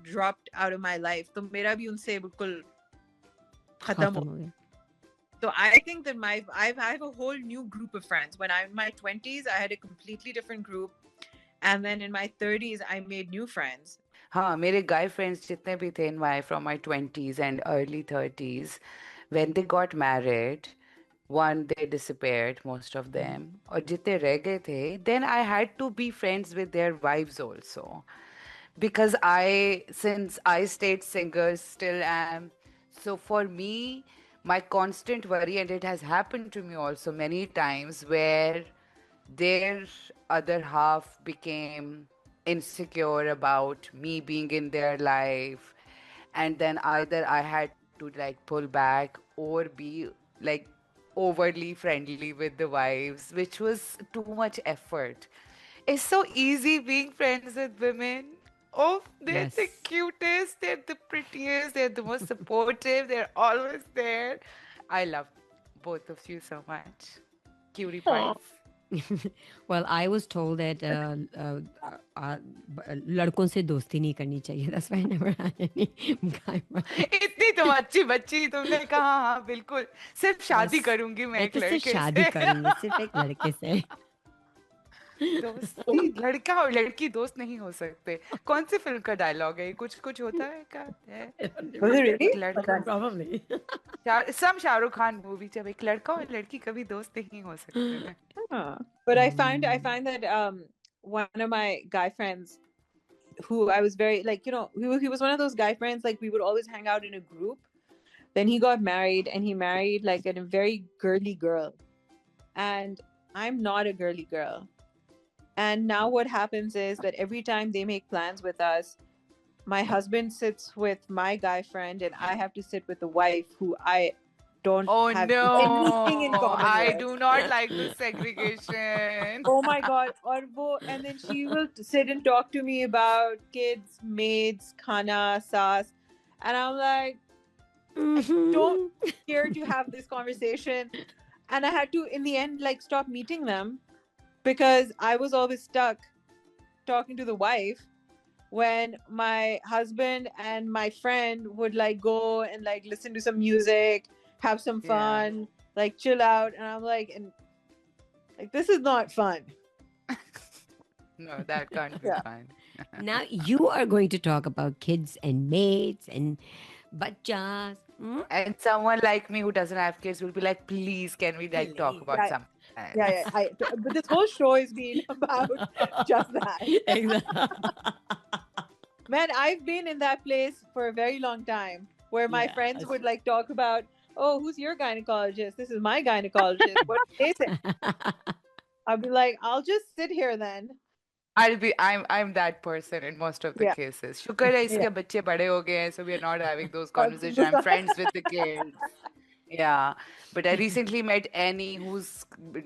dropped out of my life. तो मेरा भी उनसे बिल्कुल खत्म हो गया. So I think that I have a whole new group of friends. When I'm in my 20s, I had a completely different group, and then in my 30s, I made new friends. हाँ, मेरे guy friends जितने भी थे from my 20s and early 30s, when they got married, one, they disappeared, most of them. और जितने रह गए थे, then I had to be friends with their wives also. Because since I stayed single, still am. So for me, my constant worry, and it has happened to me also many times, where their other half became insecure about me being in their life, and then either I had to like pull back or be like overly friendly with the wives, which was too much effort. It's so easy being friends with women. Oh, they're the cutest, they're the prettiest, they're the most supportive, they're always there. I love both of you so much. Cutie pies. Well, I was told that लड़कों से दोस्ती नहीं करनी चाहिए. That's why I never had any guy friends. इतनी तुम अच्छी बच्ची, तुमने कहा हाँ बिल्कुल सिर्फ शादी करूंगी मैं एक लड़के से. शादी करूंगी सिर्फ एक लड़के से. दोस्ती लड़का और लड़की दोस्त नहीं हो सकते. कौन सी फिल्म का डायलॉग है? कुछ कुछ होता है क्या है? लड़का Probably. some Shahrukh Khan movie, जब एक लड़का और लड़की कभी दोस्त नहीं हो सकते. But I find that one of my guy friends, who I was very like, you know, he was one of those guy friends, like we would always hang out in a group. Then he got married, and he married like a very girly girl, and I'm not a girly girl. And now what happens is that every time they make plans with us, my husband sits with my guy friend, and I have to sit with the wife who I don't have anything in common I with. do not like this segregation. Oh my God. And then she will sit and talk to me about kids, maids, khana, saas. And I'm like, I don't care to have this conversation. And I had to, in the end, like stop meeting them, because I was always stuck talking to the wife when my husband and my friend would like go and like listen to some music, have some fun, like chill out. And I'm like, this is not fun. No, that can't be fun. Now you are going to talk about kids and maids and bachas. And someone like me who doesn't have kids will be like, please, can we like talk about something? But this whole show is being about just that. Man, I've been in that place for a very long time where my friends would like talk about, oh, who's your gynecologist? This is my gynecologist. What do they say? I'll be like, I'll just sit here then. I'm that person in most of the Yeah. cases. शुक्र है Yeah. इसके बच्चे बड़े हो गए हैं, so we are not having those conversations. I'm friends with the kids. Yeah, but I recently met Annie, whose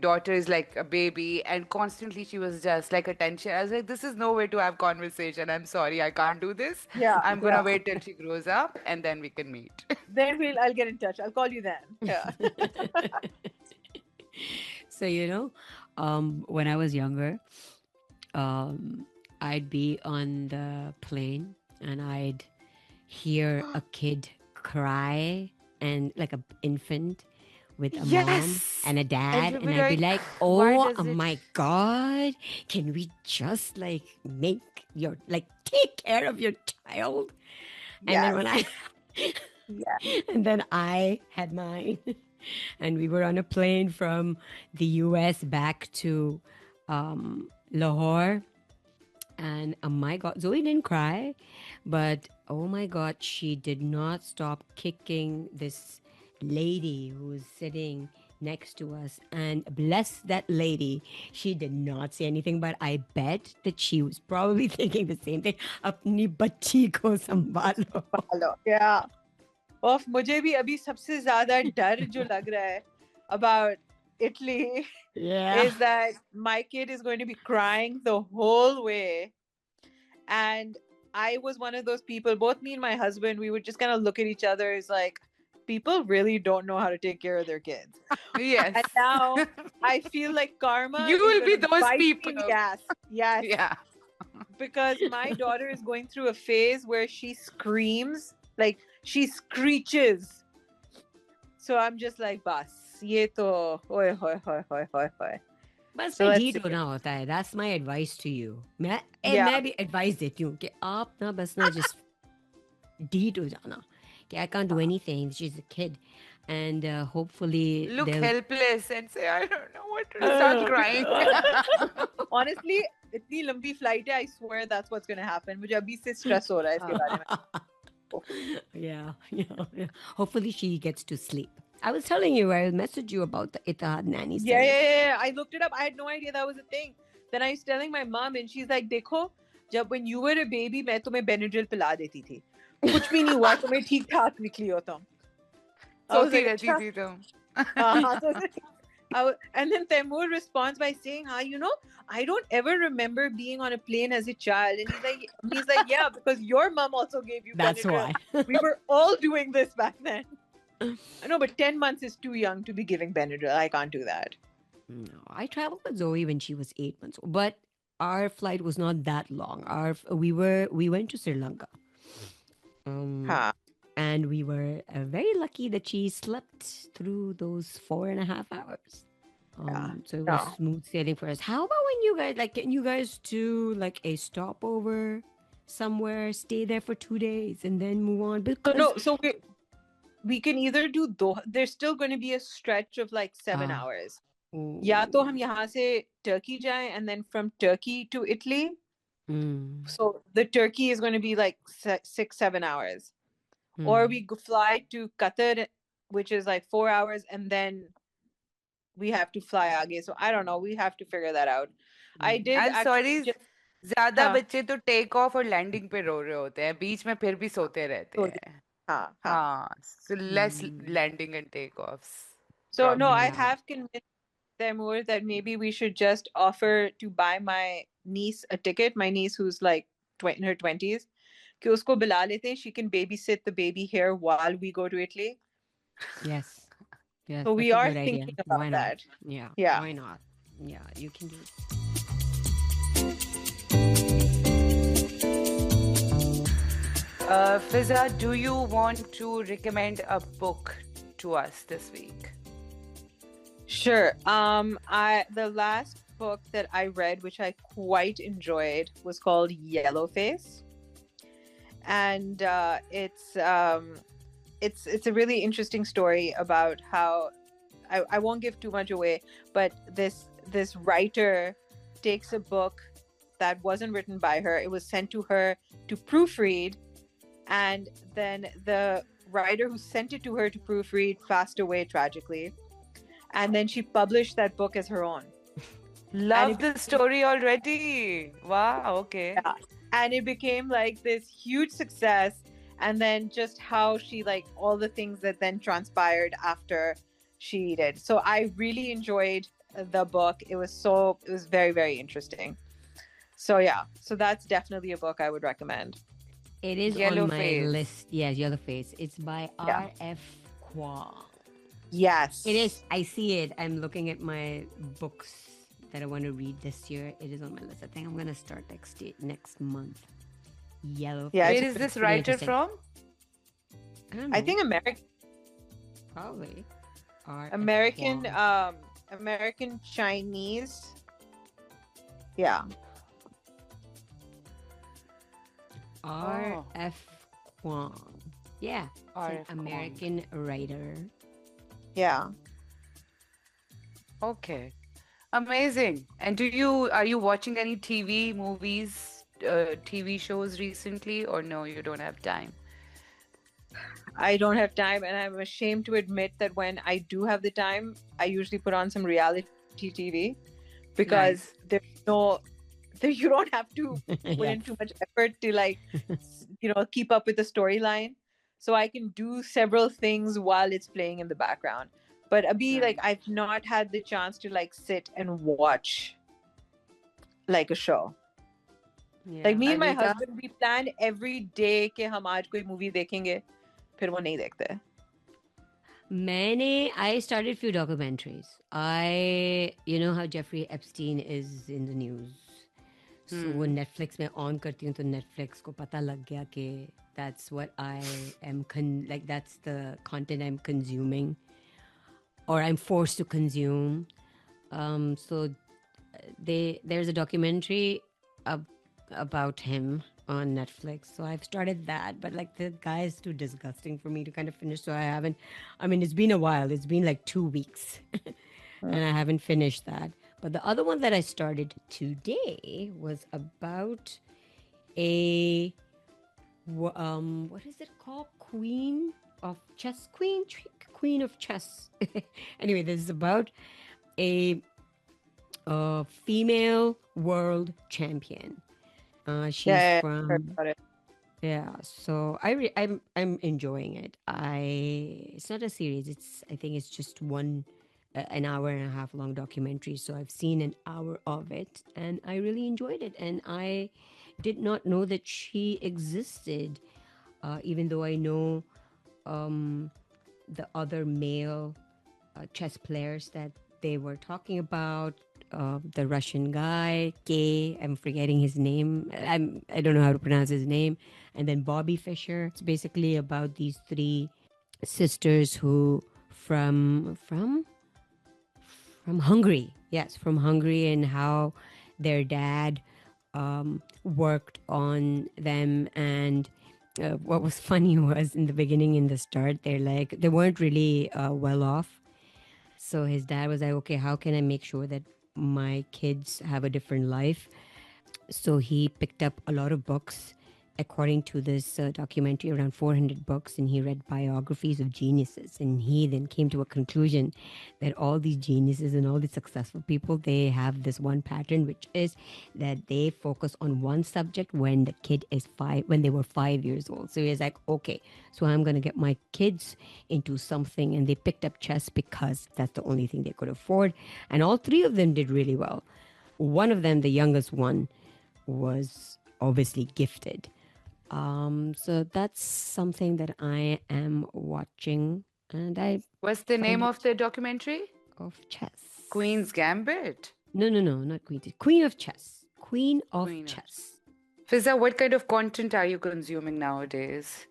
daughter is like a baby, and constantly she was just like attention. I was like, this is no way to have conversation. I'm sorry, I can't do this. Yeah. I'm gonna wait till she grows up, and then we can meet. Then I'll get in touch. I'll call you then. Yeah. So, when I was younger, I'd be on the plane and I'd hear a kid cry, and like an infant with a mom Yes, and a dad, you'll and be I'd be like, like, why oh does it? my God, can we just like take care of your child? And then when I Yeah. and then I had mine, and we were on a plane from the US back to Lahore. And oh my God, Zoe didn't cry, but oh my God, she did not stop kicking this lady who was sitting next to us. And bless that lady, she did not say anything, but I bet that she was probably thinking the same thing. Apni bachchi ko sambhalo. Hello. Yeah. और मुझे भी अभी सबसे ज्यादा डर जो लग रहा है about Italy Yeah. is that my kid is going to be crying the whole way. And I was one of those people, both me and my husband, we would just kind of look at each other as like, people really don't know how to take care of their kids. Yes. And now I feel like karma You is will be gonna those bite me people. in the ass. Yes. Yeah. Because my daughter is going through a phase where she screams, like she screeches. So I'm just like, bas, ye to, hoy, hoy, hoy, hoy, hoy, hoy. बस So मैं let's ढीठ see. होना होता है. That's my advice to you. मैं Yeah. भी advice देती हूँ कि आप ना बस ना just ढीठ हो जाना कि I can't do anything. She's a kid, and hopefully Look they'll. helpless and say, I don't know what to do. Start crying. Honestly, इतनी लंबी flight है, I swear that's what's gonna happen. मुझे अभी से stress हो रहा है इसके बारे में. Yeah. Hopefully she gets to sleep. I was telling you, I messaged you about the Itihad nanny Yeah, service. yeah. I looked it up. I had no idea that was a thing. Then I was telling my mom, and she's like, देखो, जब when you were a baby, मैं तुम्हें Benadryl पिला देती थी. कुछ भी नहीं हुआ, तुम्हें ठीक ठाक निकली हो तुम. So I was सोती like, रहती अच्छा. थी तुम. And then Taimur responds by saying, I don't ever remember being on a plane as a child. And he's like, yeah, because your mom also gave you That's Benadryl. why. We were all doing this back then. I know, but 10 months is too young to be giving Benadryl. I can't do that. No, I traveled with Zoe when she was 8 months old, but our flight was not that long. We went to Sri Lanka. And we were very lucky that she slept through those 4.5 hours. So it was smooth sailing for us. How about when you guys can you guys do like a stopover somewhere, stay there for 2 days, and then move on? Because So we can either do Doha. There's still going to be a stretch of like 7 hours. या तो हम यहाँ से Turkey जाएं, and then from Turkey to Italy. So the Turkey is going to be like 6-7 hours. Or we fly to Qatar, which is like 4 hours, and then we have to fly आगे. So I don't know. We have to figure that out. I did. I'm sorry. ज्यादा हाँ. बच्चे तो take off और landing पे रो रहे होते हैं, बीच में फिर भी सोते रहते हैं. हाँ. So less landing and takeoffs. So no, I have convinced Taimur that maybe we should just offer to buy my niece a ticket. My niece, who's like in her 20s, कि उसको बुला लेते हैं. She can babysit the baby here while we go to Italy. Yes. So we are thinking about that. Yeah. Why not? Yeah, you can do it. Fiza, do you want to recommend a book to us this week? Sure. The last book that I read, which I quite enjoyed, was called Yellowface, and it's a really interesting story about how I won't give too much away, but this writer takes a book that wasn't written by her. It was sent to her to proofread, and then the writer who sent it to her to proofread passed away tragically. And then she published that book as her own. Love the story already. Wow, okay. Yeah. And it became like this huge success. And then just how she, like, all the things that then transpired after she did. So I really enjoyed the book. It was very, very interesting. So yeah, so that's definitely a book I would recommend. It is Yellow on my Face. list. Yes, Yellow Face. It's by Yeah. R.F. Kuang. Yes. It is. I see it. I'm looking at my books that I want to read this year. It is on my list. I think I'm going to start next month. Yellow Yeah, Face. Where is this Pretty writer interesting. from? I don't I know. think Probably. R.F. American Kuang. American Chinese. Yeah. R.F. Kuang. Yeah. It's R.F. an Kuang. American writer. Yeah. Okay. Amazing. And are you watching any TV movies, TV shows recently, or no, you don't have time? I don't have time, and I'm ashamed to admit that when I do have the time, I usually put on some reality TV because you don't have to put Yes. in too much effort to, like, keep up with the storyline. So I can do several things while it's playing in the background. But Abhi, like, I've not had the chance to, like, sit and watch like a show. Yeah. Like, me and my Anita? husband, we plan every day कि हम आज कोई movie देखेंगे, फिर वो नहीं देखते. I started few documentaries. You know how Jeffrey Epstein is in the news. So when Netflix में on करती हूँ तो Netflix को पता लग गया कि that's what I am that's the content I'm consuming or I'm forced to consume. So there's a documentary about him on Netflix. So I've started that, but like the guy is too disgusting for me to kind of finish. So I haven't. I mean, it's been a while. It's been like 2 weeks, and I haven't finished that. But the other one that I started today was about a what is it called? Queen of Chess. Queen of Chess. Anyway, this is about a female world champion. She's Yeah, from heard about it. yeah. So I'm enjoying it. It's not a series. I think it's just an hour and a half long documentary. So I've seen an hour of it, and I really enjoyed it. And I did not know that she existed, even though I know the other male chess players that they were talking about. The Russian guy, I'm forgetting his name. I don't know how to pronounce his name. And then Bobby Fischer. It's basically about these 3 sisters who from Hungary. Yes, from Hungary, and how their dad worked on them. And what was funny was in the beginning, in the start, they weren't really well off. So his dad was like, okay, how can I make sure that my kids have a different life? So he picked up a lot of books, according to this documentary, around 400 books, and he read biographies of geniuses. And he then came to a conclusion that all these geniuses and all these successful people, they have this one pattern, which is that they focus on one subject when the kid is 5, when they were 5 years old. So he's like, okay, so I'm going to get my kids into something. And they picked up chess because that's the only thing they could afford. And all 3 of them did really well. One of them, the youngest one, was obviously gifted. So that's something that I am watching, and What's the name of the documentary? of chess. Queen's Gambit. No, not Queen. Queen of Chess. Queen of Queen of Chess. Fiza, what kind of content are you consuming nowadays?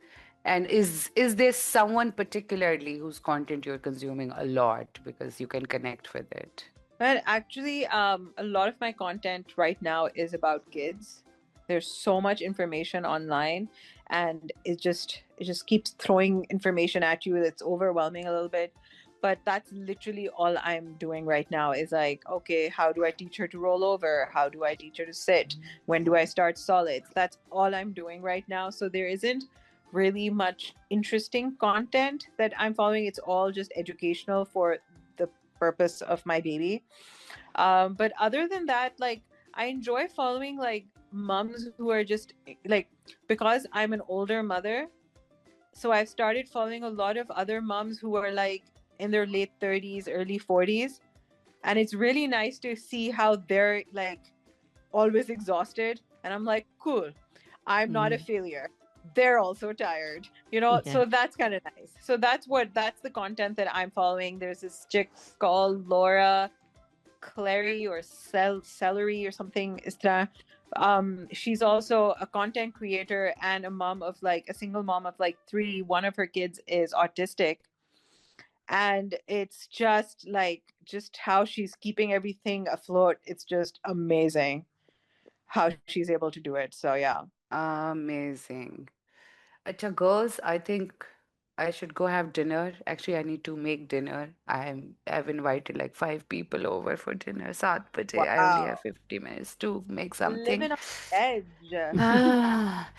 And is there someone particularly whose content you're consuming a lot because you can connect with it? Well, actually, a lot of my content right now is about kids. There's so much information online, and it just keeps throwing information at you. It's overwhelming a little bit. But that's literally all I'm doing right now is like, okay, how do I teach her to roll over? How do I teach her to sit? When do I start solids? That's all I'm doing right now. So there isn't really much interesting content that I'm following. It's all just educational for the purpose of my baby. But other than that, like, I enjoy following like moms who are just like, because I'm an older mother, so I've started following a lot of other moms who are like in their late 30s, early 40s, and it's really nice to see how they're like always exhausted, and I'm like, cool, I'm not a failure, they're also tired, you know. Yeah. So that's kind of nice. So that's the content that I'm following. There's this chick called Laura Clary or Celery or something is that. She's also a content creator and a mom of like a single mom of like 3. One of her kids is autistic, and it's just like just how she's keeping everything afloat. It's just amazing how she's able to do it. So yeah. Amazing. Acha, girls, I think I should go have dinner. Actually, I need to make dinner. I've invited like 5 people over for dinner. 7 baje. I only have 50 minutes to make something. Living on the edge. Ah.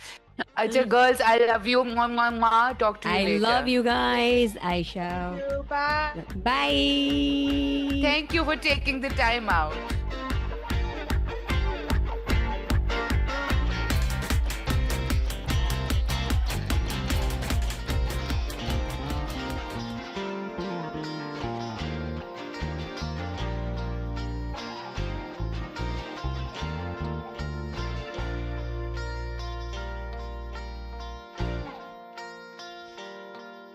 Acha, girls, I love you. Mwah, mwah, mwah. Talk to you I later. love you guys. I shall. Bye. Bye. Thank you for taking the time out.